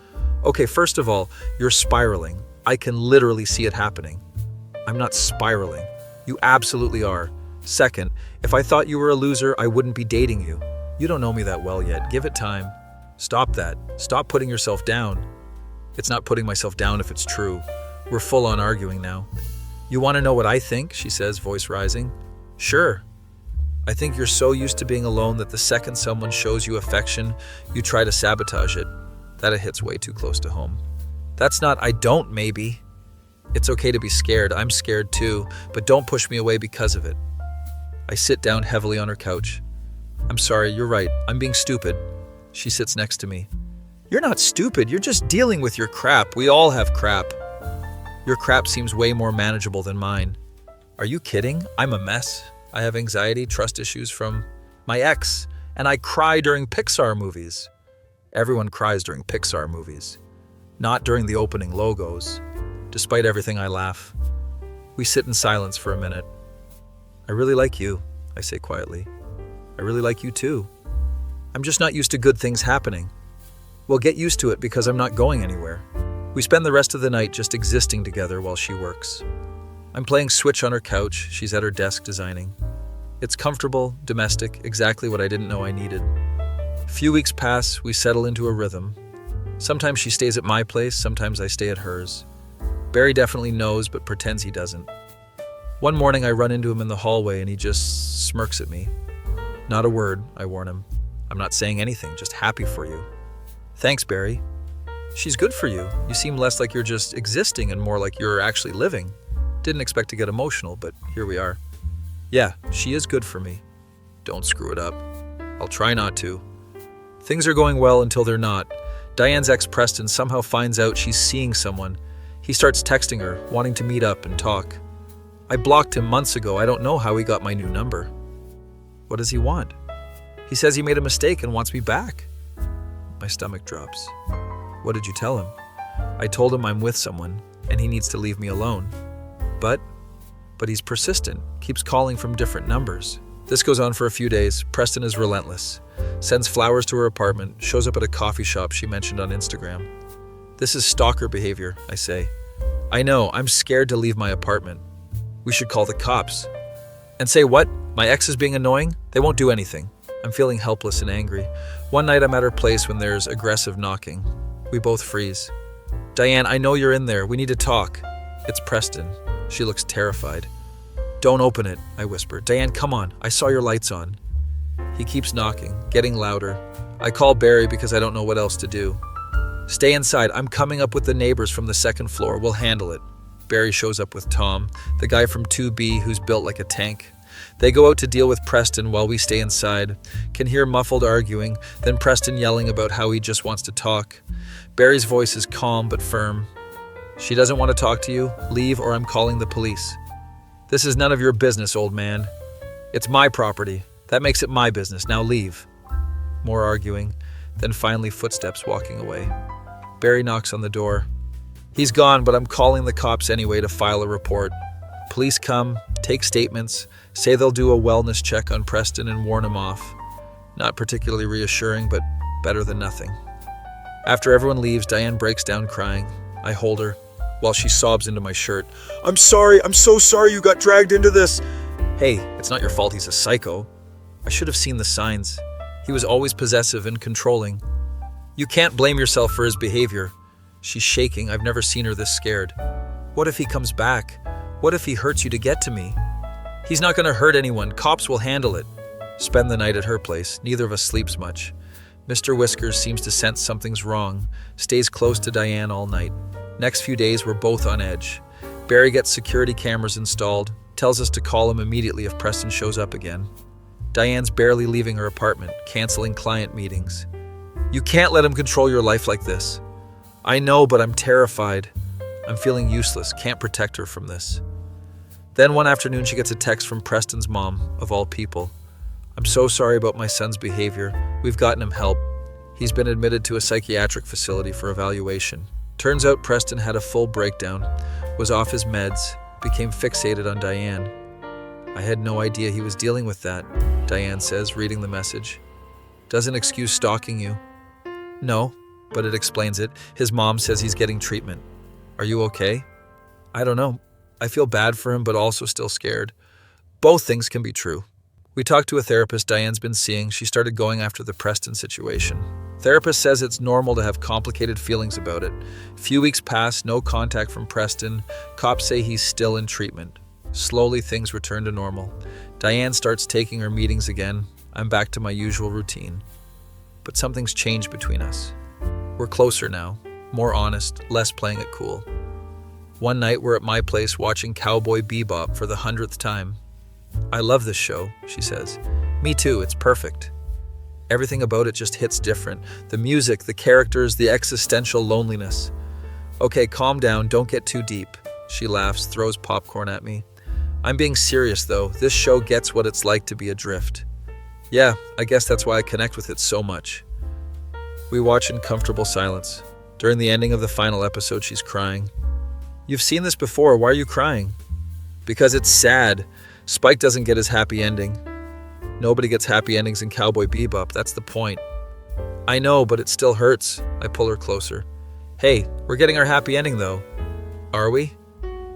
Okay, first of all, you're spiraling. I can literally see it happening. I'm not spiraling. You absolutely are. Second, if I thought you were a loser, I wouldn't be dating you. You don't know me that well yet. Give it time. Stop that. Stop putting yourself down. It's not putting myself down if it's true. We're full on arguing now. You want to know what I think? She says, voice rising. Sure. I think you're so used to being alone that the second someone shows you affection, you try to sabotage it. That hits way too close to home. That's not I don't maybe. It's okay to be scared. I'm scared too, but don't push me away because of it. I sit down heavily on her couch. I'm sorry, you're right. I'm being stupid. She sits next to me. You're not stupid. You're just dealing with your crap. We all have crap. Your crap seems way more manageable than mine. Are you kidding? I'm a mess. I have anxiety, trust issues from my ex, and I cry during Pixar movies. Everyone cries during Pixar movies. Not during the opening logos. Despite everything, I laugh. We sit in silence for a minute. I really like you, I say quietly. I really like you too. I'm just not used to good things happening. Well, get used to it because I'm not going anywhere. We spend the rest of the night just existing together while she works. I'm playing Switch on her couch. She's at her desk designing. It's comfortable, domestic, exactly what I didn't know I needed. A few weeks pass, we settle into a rhythm. Sometimes she stays at my place, sometimes I stay at hers. Barry definitely knows, but pretends he doesn't. One morning I run into him in the hallway and he just smirks at me. Not a word, I warn him. I'm not saying anything, just happy for you. Thanks, Barry. She's good for you. You seem less like you're just existing and more like you're actually living. Didn't expect to get emotional, but here we are. Yeah, she is good for me. Don't screw it up. I'll try not to. Things are going well until they're not. Diane's ex Preston somehow finds out she's seeing someone. He starts texting her, wanting to meet up and talk. I blocked him months ago. I don't know how he got my new number. What does he want? He says he made a mistake and wants me back. My stomach drops. What did you tell him? I told him I'm with someone and he needs to leave me alone. But he's persistent, keeps calling from different numbers. This goes on for a few days. Preston is relentless. Sends flowers to her apartment, shows up at a coffee shop she mentioned on Instagram. This is stalker behavior, I say. I know, I'm scared to leave my apartment. We should call the cops. And say what? My ex is being annoying? They won't do anything. I'm feeling helpless and angry. One night I'm at her place when there's aggressive knocking. We both freeze. Diane, I know you're in there. We need to talk. It's Preston. She looks terrified. Don't open it, I whisper. Diane, come on. I saw your lights on. He keeps knocking, getting louder. I call Barry because I don't know what else to do. Stay inside. I'm coming up with the neighbors from the second floor. We'll handle it. Barry shows up with Tom, the guy from 2B who's built like a tank. They go out to deal with Preston while we stay inside. Can hear muffled arguing, then Preston yelling about how he just wants to talk. Barry's voice is calm but firm. She doesn't want to talk to you? Leave or I'm calling the police. This is none of your business, old man. It's my property. That makes it my business. Now leave. More arguing, then finally footsteps walking away. Barry knocks on the door. He's gone, but I'm calling the cops anyway to file a report. Police come, take statements, say they'll do a wellness check on Preston and warn him off. Not particularly reassuring, but better than nothing. After everyone leaves, Diane breaks down crying. I hold her, while she sobs into my shirt. I'm sorry, I'm so sorry you got dragged into this. Hey, it's not your fault he's a psycho. I should have seen the signs. He was always possessive and controlling. You can't blame yourself for his behavior. She's shaking. I've never seen her this scared. What if he comes back? What if he hurts you to get to me? He's not going to hurt anyone. Cops will handle it. Spend the night at her place. Neither of us sleeps much. Mr. Whiskers seems to sense something's wrong. Stays close to Diane all night. Next few days, we're both on edge. Barry gets security cameras installed. Tells us to call him immediately if Preston shows up again. Diane's barely leaving her apartment, canceling client meetings. You can't let him control your life like this. I know, but I'm terrified. I'm feeling useless, can't protect her from this. Then one afternoon she gets a text from Preston's mom, of all people. I'm so sorry about my son's behavior. We've gotten him help. He's been admitted to a psychiatric facility for evaluation. Turns out Preston had a full breakdown, was off his meds, became fixated on Diane. I had no idea he was dealing with that, Diane says, reading the message. Doesn't excuse stalking you. No, but it explains it. His mom says he's getting treatment. Are you okay? I don't know. I feel bad for him, but also still scared. Both things can be true. We talked to a therapist Diane's been seeing. She started going after the Preston situation. Therapist says it's normal to have complicated feelings about it. Few weeks pass, no contact from Preston. Cops say he's still in treatment. Slowly, things return to normal. Diane starts taking her meetings again. I'm back to my usual routine. But something's changed between us. We're closer now, more honest, less playing it cool. One night we're at my place watching Cowboy Bebop for the 100th time. I love this show, she says. Me too, it's perfect. Everything about it just hits different. The music, the characters, the existential loneliness. Okay, calm down, don't get too deep. She laughs, throws popcorn at me. I'm being serious though, this show gets what it's like to be adrift. Yeah, I guess that's why I connect with it so much. We watch in comfortable silence. During the ending of the final episode, she's crying. You've seen this before, why are you crying? Because it's sad. Spike doesn't get his happy ending. Nobody gets happy endings in Cowboy Bebop, that's the point. I know, but it still hurts. I pull her closer. Hey, we're getting our happy ending though. Are we?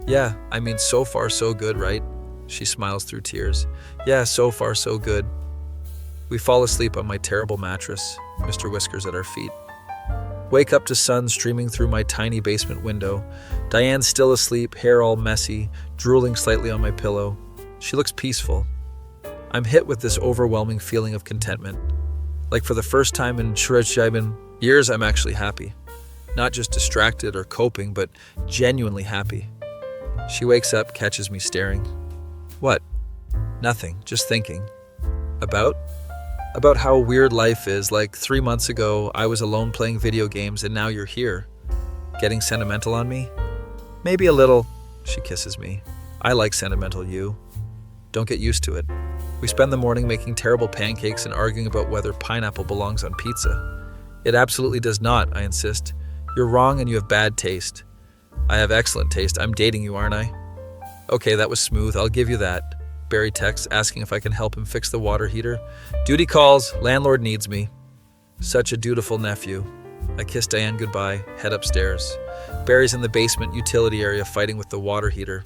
Yeah, I mean so far so good, right? She smiles through tears. Yeah, so far so good. We fall asleep on my terrible mattress, Mr. Whiskers at our feet. Wake up to sun streaming through my tiny basement window. Diane's still asleep, hair all messy, drooling slightly on my pillow. She looks peaceful. I'm hit with this overwhelming feeling of contentment. Like for the first time in years, I'm actually happy. Not just distracted or coping, but genuinely happy. She wakes up, catches me staring. What? Nothing, just thinking. About how weird life is. Like 3 months ago, I was alone playing video games and now you're here. Getting sentimental on me? Maybe a little. She kisses me. I like sentimental you. Don't get used to it. We spend the morning making terrible pancakes and arguing about whether pineapple belongs on pizza. It absolutely does not, I insist. You're wrong and you have bad taste. I have excellent taste. I'm dating you, aren't I? Okay, that was smooth. I'll give you that. Barry texts, asking if I can help him fix the water heater. Duty calls. Landlord needs me. Such a dutiful nephew. I kiss Diane goodbye, head upstairs. Barry's in the basement utility area fighting with the water heater.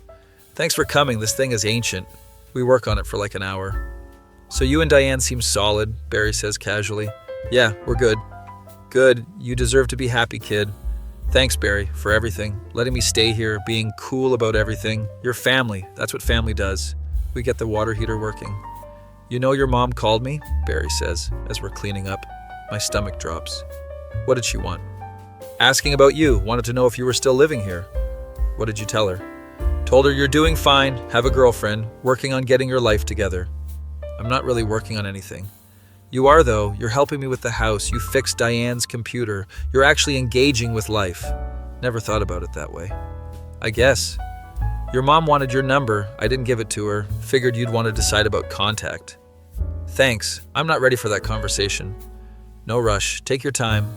Thanks for coming. This thing is ancient. We work on it for like an hour. So you and Diane seem solid, Barry says casually. Yeah, we're good. Good. You deserve to be happy, kid. Thanks, Barry, for everything. Letting me stay here, being cool about everything. You're family. That's what family does. We get the water heater working. You know your mom called me? Barry says, as we're cleaning up. My stomach drops. What did she want? Asking about you. Wanted to know if you were still living here. What did you tell her? Told her you're doing fine, have a girlfriend, working on getting your life together. I'm not really working on anything. You are, though. You're helping me with the house. You fixed Diane's computer. You're actually engaging with life. Never thought about it that way. I guess. Your mom wanted your number. I didn't give it to her. Figured you'd want to decide about contact. Thanks. I'm not ready for that conversation. No rush. Take your time.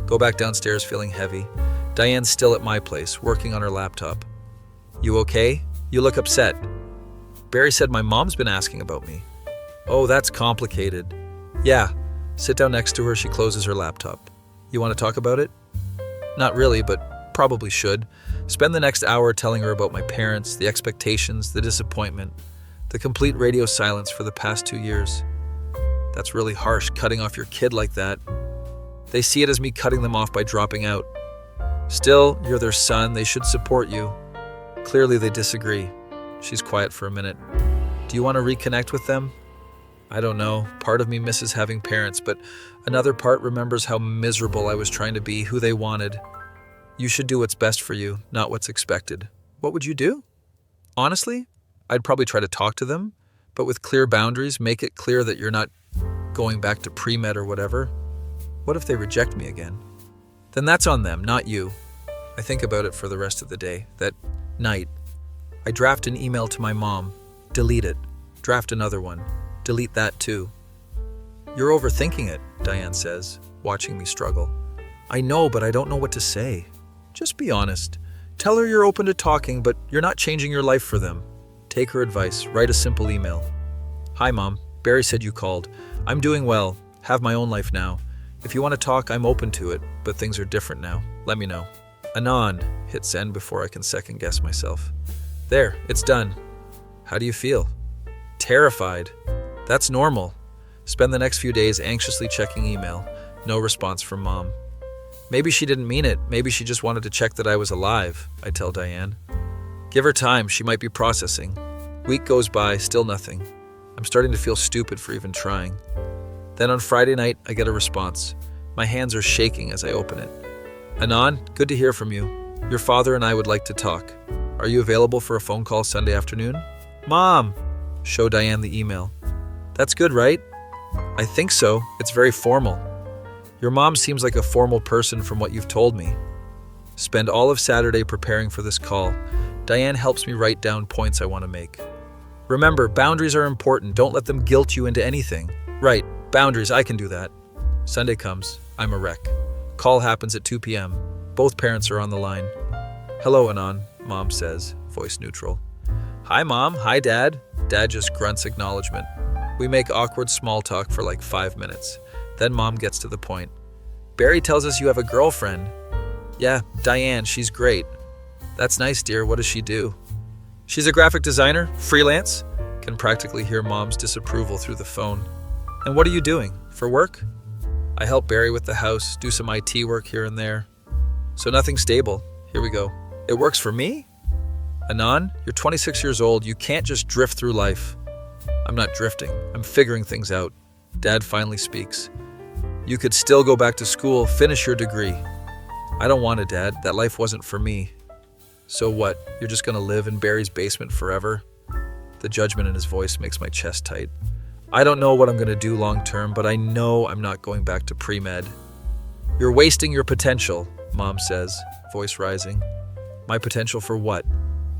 Go back downstairs feeling heavy. Diane's still at my place, working on her laptop. You okay? You look upset. Barry said my mom's been asking about me. Oh, that's complicated. Yeah. Sit down next to her. She closes her laptop. You want to talk about it? Not really, but probably should. Spend the next hour telling her about my parents, the expectations, the disappointment, the complete radio silence for the past 2 years. That's really harsh, cutting off your kid like that. They see it as me cutting them off by dropping out. Still, you're their son. They should support you. Clearly, they disagree. She's quiet for a minute. Do you want to reconnect with them? I don't know. Part of me misses having parents, but another part remembers how miserable I was trying to be, who they wanted. You should do what's best for you, not what's expected. What would you do? Honestly, I'd probably try to talk to them, but with clear boundaries, make it clear that you're not going back to pre-med or whatever. What if they reject me again? Then that's on them, not you. I think about it for the rest of the day. That night, I draft an email to my mom. Delete it. Draft another one. Delete that too. You're overthinking it, Diane says, watching me struggle. I know, but I don't know what to say. Just be honest. Tell her you're open to talking, but you're not changing your life for them. Take her advice. Write a simple email. Hi, Mom. Barry said you called. I'm doing well. Have my own life now. If you want to talk, I'm open to it, but things are different now. Let me know. Anon. Hit send before I can second guess myself. There, it's done. How do you feel? Terrified. That's normal. Spend the next few days anxiously checking email. No response from Mom. Maybe she didn't mean it. Maybe she just wanted to check that I was alive, I tell Diane. Give her time. She might be processing. Week goes by, still nothing. I'm starting to feel stupid for even trying. Then on Friday night, I get a response. My hands are shaking as I open it. Anon, good to hear from you. Your father and I would like to talk. Are you available for a phone call Sunday afternoon? Mom! Show Diane the email. That's good, right? I think so. It's very formal. Your mom seems like a formal person from what you've told me. Spend all of Saturday preparing for this call. Diane helps me write down points I want to make. Remember, boundaries are important. Don't let them guilt you into anything. Right, boundaries, I can do that. Sunday comes. I'm a wreck. Call happens at 2 p.m. Both parents are on the line. Hello, Anon, Mom says, voice neutral. Hi, Mom. Hi, Dad. Dad just grunts acknowledgement. We make awkward small talk for like 5 minutes. Then Mom gets to the point. Barry tells us you have a girlfriend. Yeah, Diane, she's great. That's nice, dear. What does she do? She's a graphic designer, freelance. Can practically hear Mom's disapproval through the phone. And what are you doing? For work? I help Barry with the house, do some IT work here and there. So nothing stable. Here we go. It works for me? Anon, you're 26 years old. You can't just drift through life. I'm not drifting. I'm figuring things out. Dad finally speaks. You could still go back to school, finish your degree. I don't want it, Dad. That life wasn't for me. So what? You're just gonna live in Barry's basement forever? The judgment in his voice makes my chest tight. I don't know what I'm gonna do long term, but I know I'm not going back to pre-med. You're wasting your potential, Mom says, voice rising. My potential for what?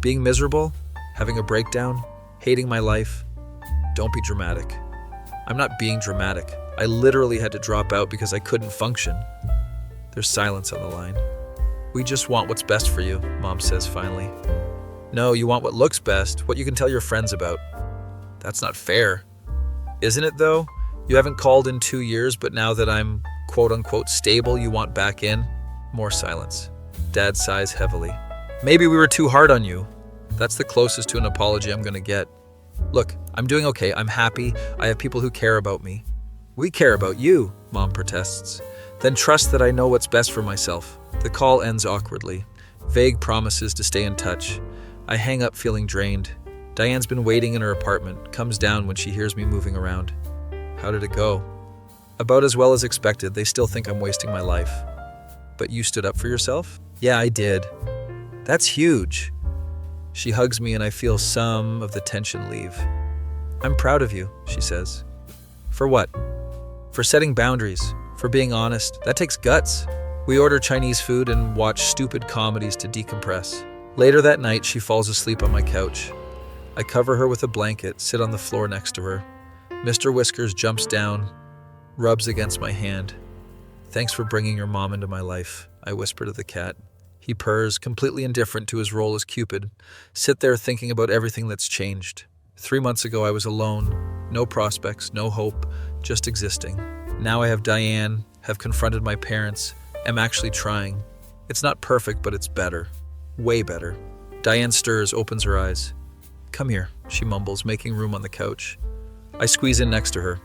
Being miserable? Having a breakdown? Hating my life? Don't be dramatic. I'm not being dramatic. I literally had to drop out because I couldn't function. There's silence on the line. We just want what's best for you, Mom says finally. No, you want what looks best, what you can tell your friends about. That's not fair. Isn't it though? You haven't called in 2 years, but now that I'm quote-unquote stable, you want back in? More silence. Dad sighs heavily. Maybe we were too hard on you. That's the closest to an apology I'm gonna get. Look, I'm doing okay. I'm happy. I have people who care about me. We care about you, Mom protests. Then trust that I know what's best for myself. The call ends awkwardly. Vague promises to stay in touch. I hang up feeling drained. Diane's been waiting in her apartment, comes down when she hears me moving around. How did it go? About as well as expected. They still think I'm wasting my life. But you stood up for yourself? Yeah, I did. That's huge. She hugs me and I feel some of the tension leave. I'm proud of you, she says. For what? For setting boundaries, for being honest. That takes guts. We order Chinese food and watch stupid comedies to decompress. Later that night, she falls asleep on my couch. I cover her with a blanket, sit on the floor next to her. Mr. Whiskers jumps down, rubs against my hand. Thanks for bringing your mom into my life, I whisper to the cat. He purrs, completely indifferent to his role as Cupid. Sit there thinking about everything that's changed. 3 months ago, I was alone. No prospects, no hope, just existing. Now I have Diane, have confronted my parents, am actually trying. It's not perfect, but it's better. Way better. Diane stirs, opens her eyes. Come here, she mumbles, making room on the couch. I squeeze in next to her.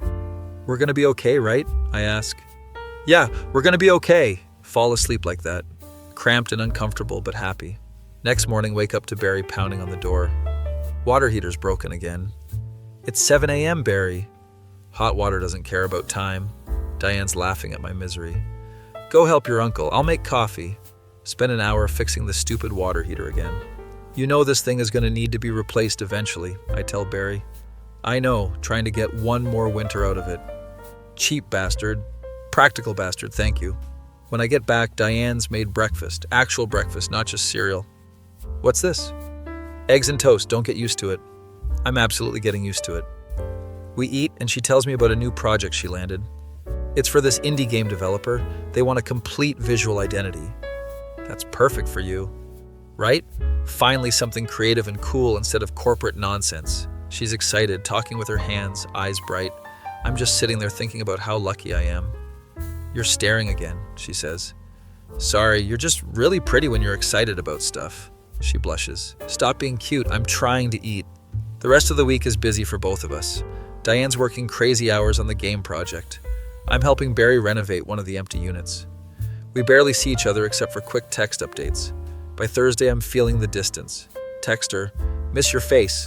We're gonna be okay, right? I ask. Yeah, we're gonna be okay. Fall asleep like that. Cramped and uncomfortable, but happy. Next morning, wake up to Barry pounding on the door. Water heater's broken again. It's 7 a.m., Barry. Hot water doesn't care about time. Diane's laughing at my misery. Go help your uncle. I'll make coffee. Spend an hour fixing the stupid water heater again. You know this thing is going to need to be replaced eventually, I tell Barry. I know, trying to get one more winter out of it. Cheap bastard. Practical bastard, thank you. When I get back, Diane's made breakfast. Actual breakfast, not just cereal. What's this? Eggs and toast. Don't get used to it. I'm absolutely getting used to it. We eat, and she tells me about a new project she landed. It's for this indie game developer. They want a complete visual identity. That's perfect for you, right? Finally, something creative and cool instead of corporate nonsense. She's excited, talking with her hands, eyes bright. I'm just sitting there thinking about how lucky I am. You're staring again, she says. Sorry, you're just really pretty when you're excited about stuff. She blushes. Stop being cute, I'm trying to eat. The rest of the week is busy for both of us. Diane's working crazy hours on the game project. I'm helping Barry renovate one of the empty units. We barely see each other except for quick text updates. By Thursday, I'm feeling the distance. Text her, miss your face.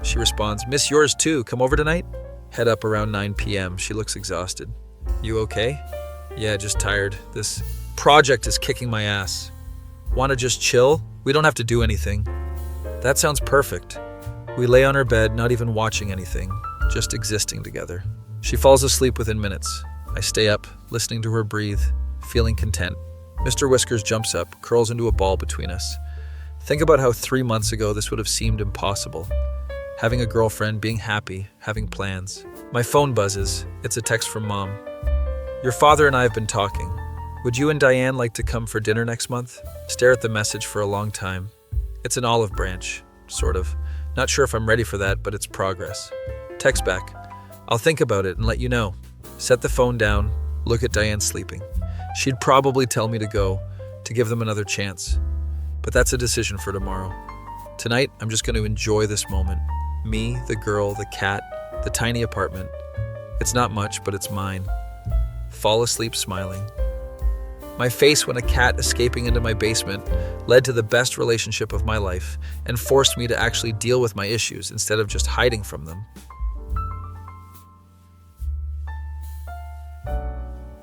She responds, miss yours too, come over tonight? Head up around 9 p.m. She looks exhausted. You okay? Yeah, just tired. This project is kicking my ass. Wanna just chill? We don't have to do anything. That sounds perfect. We lay on her bed, not even watching anything, just existing together. She falls asleep within minutes. I stay up, listening to her breathe, feeling content. Mr. Whiskers jumps up, curls into a ball between us. Think about how 3 months ago this would have seemed impossible. Having a girlfriend, being happy, having plans. My phone buzzes. It's a text from Mom. Your father and I have been talking. Would you and Diane like to come for dinner next month? Stare at the message for a long time. It's an olive branch, sort of. Not sure if I'm ready for that, but it's progress. Text back. I'll think about it and let you know. Set the phone down, look at Diane sleeping. She'd probably tell me to go, to give them another chance. But that's a decision for tomorrow. Tonight, I'm just going to enjoy this moment. Me, the girl, the cat, the tiny apartment. It's not much, but it's mine. Fall asleep smiling. My face when a cat escaping into my basement led to the best relationship of my life and forced me to actually deal with my issues instead of just hiding from them.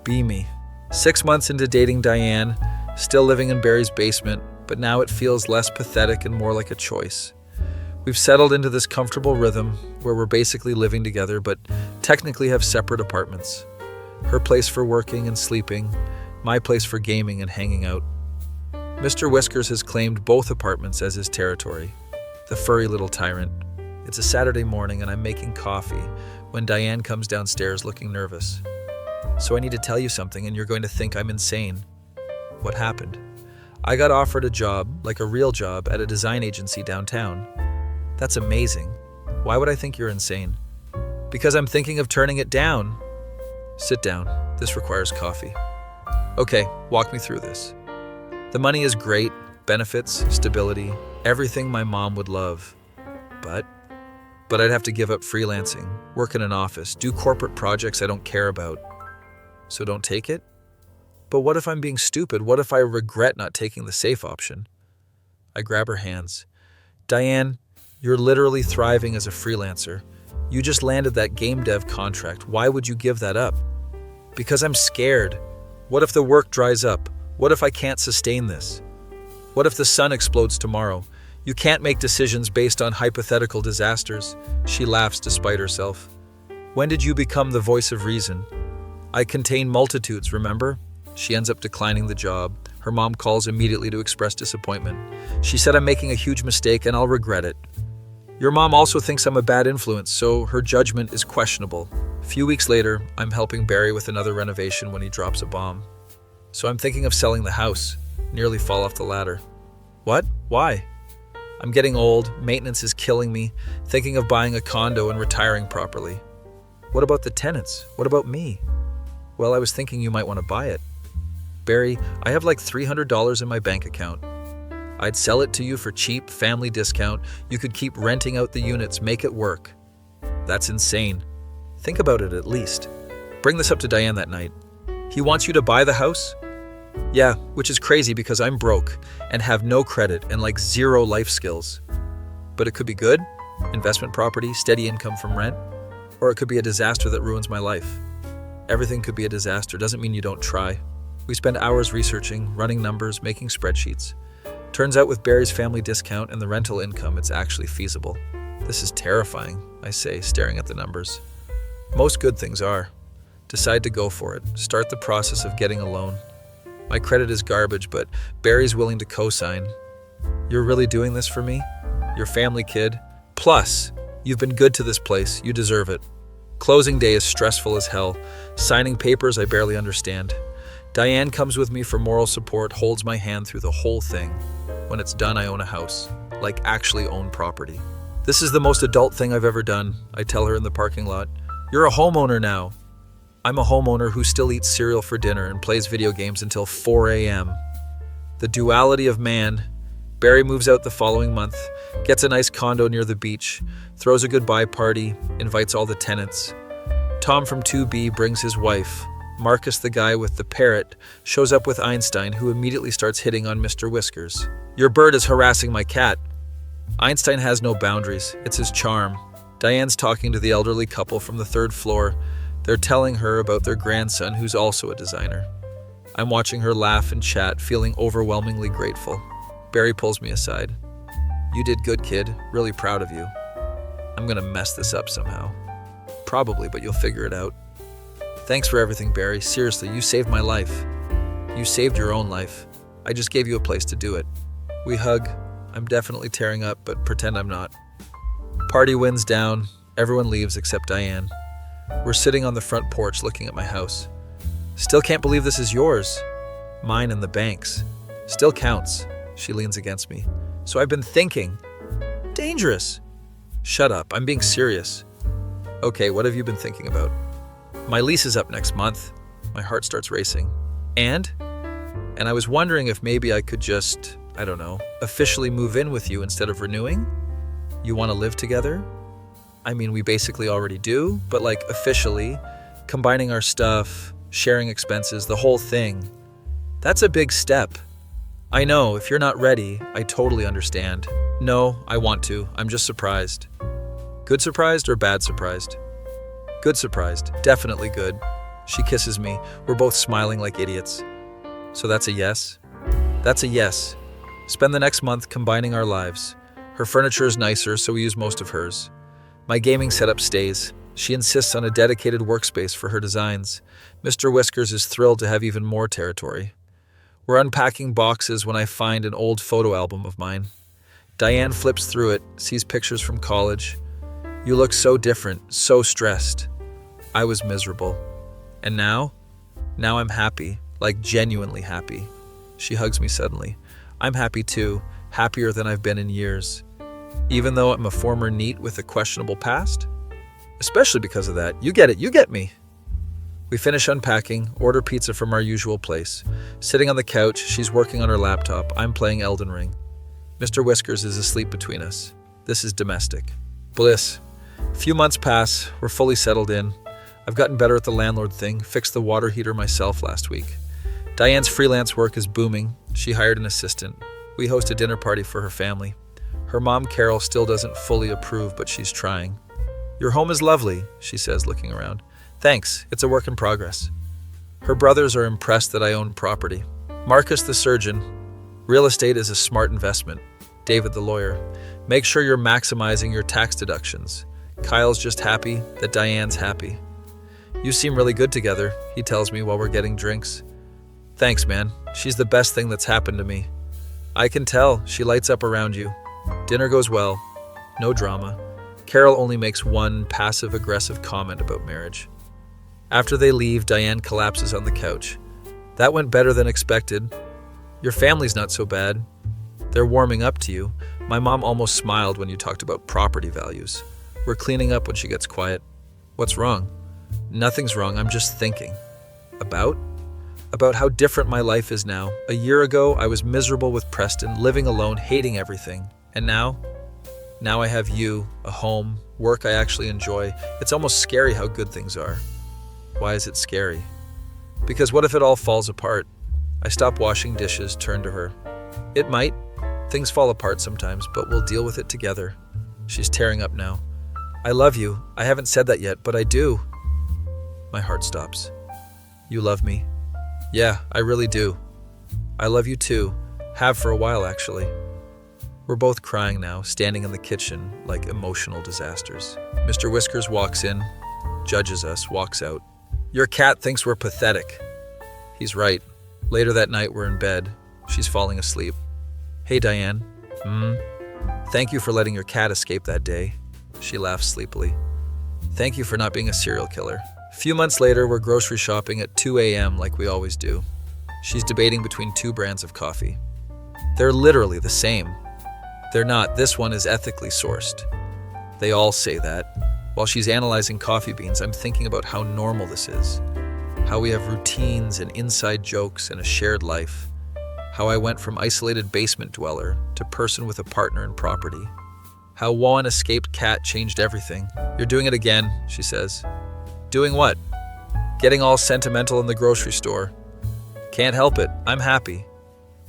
Be me. 6 months into dating Diane, still living in Barry's basement, but now it feels less pathetic and more like a choice. We've settled into this comfortable rhythm where we're basically living together, but technically have separate apartments. Her place for working and sleeping, my place for gaming and hanging out. Mr. Whiskers has claimed both apartments as his territory. The furry little tyrant. It's a Saturday morning and I'm making coffee when Diane comes downstairs looking nervous. So I need to tell you something and you're going to think I'm insane. What happened? I got offered a job, like a real job, at a design agency downtown. That's amazing. Why would I think you're insane? Because I'm thinking of turning it down. Sit down. This requires coffee. Okay, walk me through this. The money is great, benefits, stability, everything my mom would love. But I'd have to give up freelancing, work in an office, do corporate projects I don't care about. So don't take it? But what if I'm being stupid? What if I regret not taking the safe option? I grab her hands. Diane, you're literally thriving as a freelancer. You just landed that game dev contract. Why would you give that up? Because I'm scared. What if the work dries up? What if I can't sustain this? What if the sun explodes tomorrow? You can't make decisions based on hypothetical disasters. She laughs despite herself. When did you become the voice of reason? I contain multitudes, remember? She ends up declining the job. Her mom calls immediately to express disappointment. She said I'm making a huge mistake and I'll regret it. Your mom also thinks I'm a bad influence, so her judgment is questionable. A few weeks later, I'm helping Barry with another renovation when he drops a bomb. So I'm thinking of selling the house. Nearly fall off the ladder. What? Why? I'm getting old, maintenance is killing me, thinking of buying a condo and retiring properly. What about the tenants? What about me? Well, I was thinking you might want to buy it. Barry, I have like $300 in my bank account. I'd sell it to you for cheap, family discount. You could keep renting out the units, make it work. That's insane. Think about it at least. Bring this up to Diane that night. He wants you to buy the house? Yeah, which is crazy because I'm broke and have no credit and like zero life skills. But it could be good, investment property, steady income from rent, or it could be a disaster that ruins my life. Everything could be a disaster, doesn't mean you don't try. We spend hours researching, running numbers, making spreadsheets. Turns out with Barry's family discount and the rental income, it's actually feasible. This is terrifying, I say, staring at the numbers. Most good things are. Decide to go for it. Start the process of getting a loan. My credit is garbage, but Barry's willing to co-sign. You're really doing this for me? Your family kid? Plus, you've been good to this place. You deserve it. Closing day is stressful as hell. Signing papers I barely understand. Diane comes with me for moral support, holds my hand through the whole thing. When it's done, I own a house. Like actually own property. This is the most adult thing I've ever done, I tell her in the parking lot. You're a homeowner now. I'm a homeowner who still eats cereal for dinner and plays video games until 4 a.m. The duality of man. Barry moves out the following month, gets a nice condo near the beach, throws a goodbye party, invites all the tenants. Tom from 2B brings his wife. Marcus, the guy with the parrot, shows up with Einstein, who immediately starts hitting on Mr. Whiskers. Your bird is harassing my cat. Einstein has no boundaries. It's his charm. Diane's talking to the elderly couple from the 3rd floor. They're telling her about their grandson, who's also a designer. I'm watching her laugh and chat, feeling overwhelmingly grateful. Barry pulls me aside. You did good, kid. Really proud of you. I'm gonna mess this up somehow. Probably, but you'll figure it out. Thanks for everything, Barry. Seriously, you saved my life. You saved your own life. I just gave you a place to do it. We hug. I'm definitely tearing up, but pretend I'm not. Party winds down. Everyone leaves except Diane. We're sitting on the front porch looking at my house. Still can't believe this is yours. Mine and the bank's. Still counts. She leans against me. So I've been thinking. Dangerous. Shut up. I'm being serious. Okay, what have you been thinking about? My lease is up next month. My heart starts racing. And I was wondering if maybe I could just, I don't know, officially move in with you instead of renewing? You want to live together? I mean, we basically already do, but like officially, combining our stuff, sharing expenses, the whole thing. That's a big step. I know, if you're not ready, I totally understand. No, I want to. I'm just surprised. Good surprised or bad surprised? Good surprised. Definitely good. She kisses me. We're both smiling like idiots. So that's a yes? That's a yes. Spend the next month combining our lives. Her furniture is nicer, so we use most of hers. My gaming setup stays. She insists on a dedicated workspace for her designs. Mr. Whiskers is thrilled to have even more territory. We're unpacking boxes when I find an old photo album of mine. Diane flips through it, sees pictures from college. You look so different, so stressed. I was miserable. And now? Now I'm happy, like genuinely happy. She hugs me suddenly. I'm happy too, happier than I've been in years. Even though I'm a former NEET with a questionable past? Especially because of that. You get it, you get me. We finish unpacking, order pizza from our usual place. Sitting on the couch, she's working on her laptop. I'm playing Elden Ring. Mr. Whiskers is asleep between us. This is domestic. Bliss. A few months pass, we're fully settled in. I've gotten better at the landlord thing, fixed the water heater myself last week. Diane's freelance work is booming. She hired an assistant. We host a dinner party for her family. Her mom, Carol, still doesn't fully approve, but she's trying. Your home is lovely, she says, looking around. Thanks, it's a work in progress. Her brothers are impressed that I own property. Marcus, the surgeon. Real estate is a smart investment. David, the lawyer. Make sure you're maximizing your tax deductions. Kyle's just happy that Diane's happy. You seem really good together, he tells me while we're getting drinks. Thanks, man. She's the best thing that's happened to me. I can tell. She lights up around you. Dinner goes well. No drama. Carol only makes one passive-aggressive comment about marriage. After they leave, Diane collapses on the couch. That went better than expected. Your family's not so bad. They're warming up to you. My mom almost smiled when you talked about property values. We're cleaning up when she gets quiet. What's wrong? Nothing's wrong. I'm just thinking. About how different my life is now. A year ago, I was miserable with Preston, living alone, hating everything. And now I have you, a home, work I actually enjoy. It's almost scary how good things are. Why is it scary? Because what if it all falls apart? I stop washing dishes, turn to her. It might. Things fall apart sometimes, but we'll deal with it together. She's tearing up now. I love you. I haven't said that yet, but I do. My heart stops. You love me? Yeah, I really do. I love you too. Have for a while, actually. We're both crying now, standing in the kitchen like emotional disasters. Mr. Whiskers walks in, judges us, walks out. Your cat thinks we're pathetic. He's right. Later that night, we're in bed. She's falling asleep. Hey, Diane. Thank you for letting your cat escape that day. She laughs sleepily. Thank you for not being a serial killer. A few months later, we're grocery shopping at 2 a.m. like we always do. She's debating between two brands of coffee. They're literally the same. They're not. This one is ethically sourced. They all say that. While she's analyzing coffee beans, I'm thinking about how normal this is. How we have routines and inside jokes and a shared life. How I went from isolated basement dweller to person with a partner and property. How one escaped cat changed everything. You're doing it again, she says. Doing what? Getting all sentimental in the grocery store. Can't help it. I'm happy.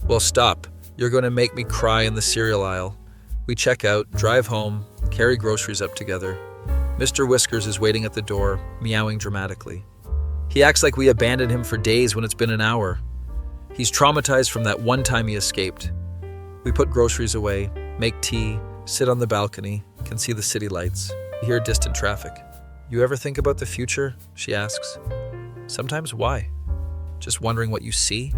Well, stop. You're going to make me cry in the cereal aisle. We check out, drive home, carry groceries up together. Mr. Whiskers is waiting at the door, meowing dramatically. He acts like we abandoned him for days when it's been an hour. He's traumatized from that one time he escaped. We put groceries away, make tea, sit on the balcony, can see the city lights, hear distant traffic. You ever think about the future? She asks. Sometimes. Why? Just wondering what you see?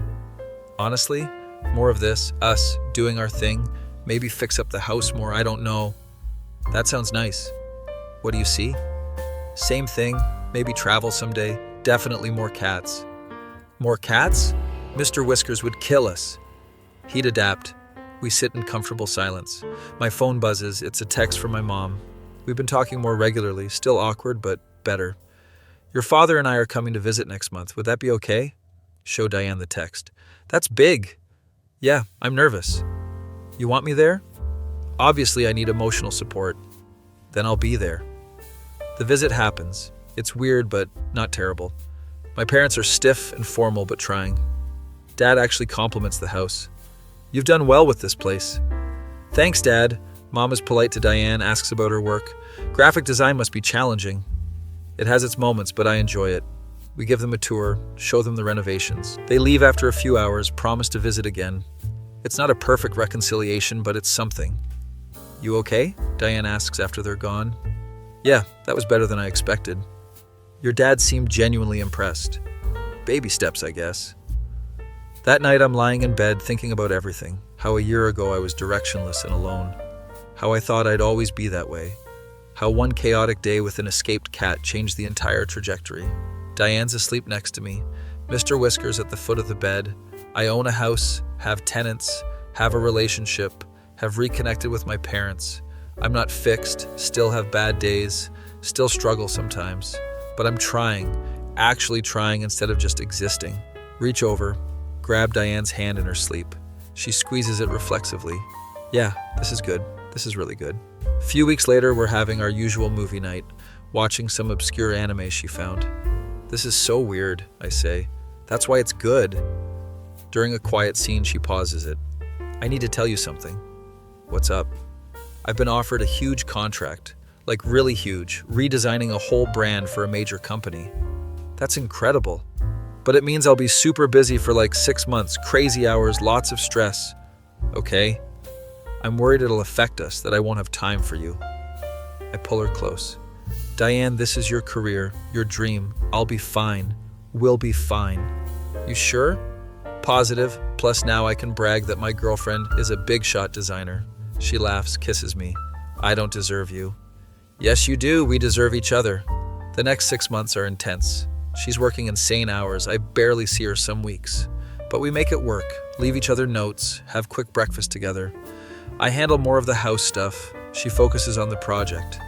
Honestly, more of this, us doing our thing, maybe fix up the house more, I don't know. That sounds nice. What do you see? Same thing, maybe travel someday, definitely more cats. More cats? Mr. Whiskers would kill us. He'd adapt. We sit in comfortable silence. My phone buzzes, it's a text from my mom. We've been talking more regularly, still awkward, but better. Your father and I are coming to visit next month. Would that be okay? Show Diane the text. That's big. Yeah, I'm nervous. You want me there? Obviously, I need emotional support. Then I'll be there. The visit happens. It's weird, but not terrible. My parents are stiff and formal, but trying. Dad actually compliments the house. You've done well with this place. Thanks, Dad. Mom is polite to Diane, asks about her work. Graphic design must be challenging. It has its moments, but I enjoy it. We give them a tour, show them the renovations. They leave after a few hours, promise to visit again. It's not a perfect reconciliation, but it's something. You okay? Diane asks after they're gone. Yeah, that was better than I expected. Your dad seemed genuinely impressed. Baby steps, I guess. That night I'm lying in bed thinking about everything. How a year ago I was directionless and alone. How I thought I'd always be that way. How one chaotic day with an escaped cat changed the entire trajectory. Diane's asleep next to me. Mr. Whiskers at the foot of the bed. I own a house, have tenants, have a relationship, have reconnected with my parents. I'm not fixed, still have bad days, still struggle sometimes. But I'm trying, actually trying instead of just existing. Reach over, grab Diane's hand in her sleep. She squeezes it reflexively. Yeah, this is good. This is really good. A few weeks later, we're having our usual movie night, watching some obscure anime she found. This is so weird, I say. That's why it's good. During a quiet scene, she pauses it. I need to tell you something. What's up? I've been offered a huge contract, like really huge, redesigning a whole brand for a major company. That's incredible. But it means I'll be super busy for like 6 months, crazy hours, lots of stress. Okay? I'm worried it'll affect us, that I won't have time for you. I pull her close. Diane, this is your career, your dream. I'll be fine. We'll be fine. You sure? Positive, plus now I can brag that my girlfriend is a big shot designer. She laughs, kisses me. I don't deserve you. Yes, you do. We deserve each other. The next 6 months are intense. She's working insane hours. I barely see her some weeks. But we make it work, leave each other notes, have quick breakfast together. I handle more of the house stuff. She focuses on the project.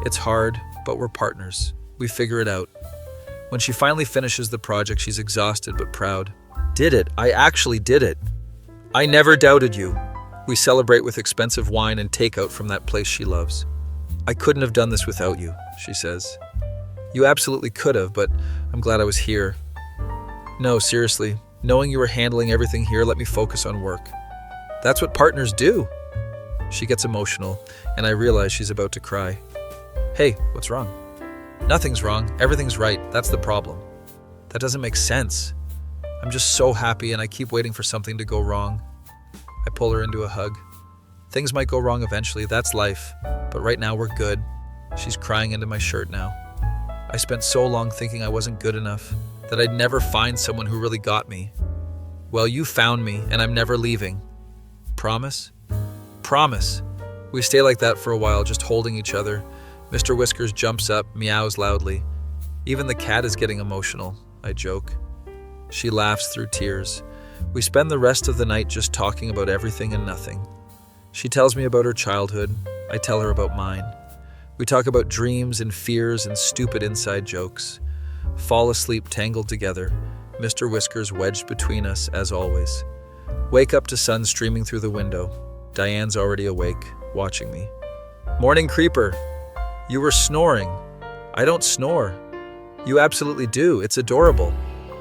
It's hard, but we're partners. We figure it out. When she finally finishes the project, she's exhausted but proud. Did it. I actually did it. I never doubted you. We celebrate with expensive wine and takeout from that place she loves. I couldn't have done this without you, she says. You absolutely could have, but I'm glad I was here. No, seriously, knowing you were handling everything here let me focus on work. That's what partners do. She gets emotional, and I realize she's about to cry. Hey, what's wrong? Nothing's wrong. Everything's right. That's the problem. That doesn't make sense. I'm just so happy, and I keep waiting for something to go wrong. I pull her into a hug. Things might go wrong eventually. That's life. But right now, we're good. She's crying into my shirt now. I spent so long thinking I wasn't good enough, that I'd never find someone who really got me. Well, you found me, and I'm never leaving. Promise? Promise. We stay like that for a while, just holding each other, Mr. Whiskers jumps up, meows loudly. Even the cat is getting emotional, I joke. She laughs through tears. We spend the rest of the night just talking about everything and nothing. She tells me about her childhood. I tell her about mine. We talk about dreams and fears and stupid inside jokes. Fall asleep tangled together, Mr. Whiskers wedged between us as always. Wake up to sun streaming through the window. Diane's already awake, watching me. Morning, Creeper. You were snoring. I don't snore. You absolutely do. It's adorable.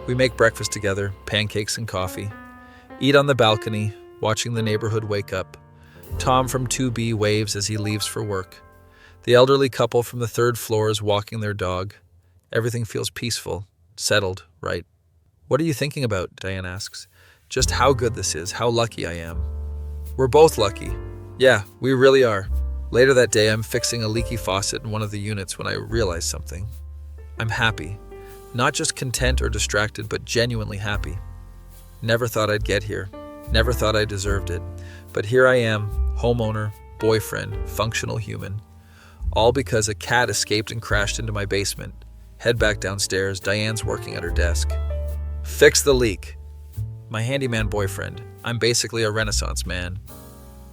We make breakfast together, pancakes and coffee. Eat on the balcony, watching the neighborhood wake up. Tom from 2B waves as he leaves for work. The elderly couple from the third floor is walking their dog. Everything feels peaceful, settled, right? What are you thinking about? Diane asks. Just how good this is, how lucky I am. We're both lucky. Yeah, we really are. Later that day, I'm fixing a leaky faucet in one of the units when I realize something. I'm happy. Not just content or distracted, but genuinely happy. Never thought I'd get here. Never thought I deserved it. But here I am, homeowner, boyfriend, functional human. All because a cat escaped and crashed into my basement. Head back downstairs, Diane's working at her desk. Fix the leak. My handyman boyfriend. I'm basically a Renaissance man.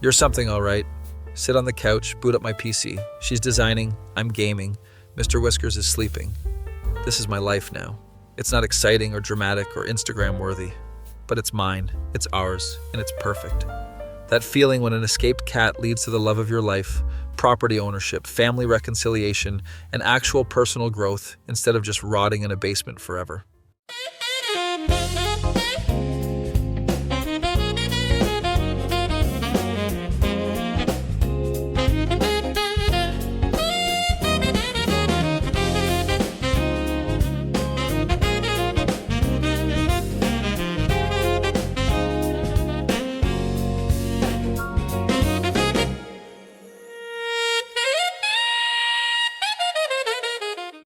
You're something, all right. Sit on the couch, boot up my PC. She's designing, I'm gaming. Mr. Whiskers is sleeping. This is my life now. It's not exciting or dramatic or Instagram worthy, but it's mine, it's ours, and it's perfect. That feeling when an escaped cat leads to the love of your life, property ownership, family reconciliation, and actual personal growth instead of just rotting in a basement forever.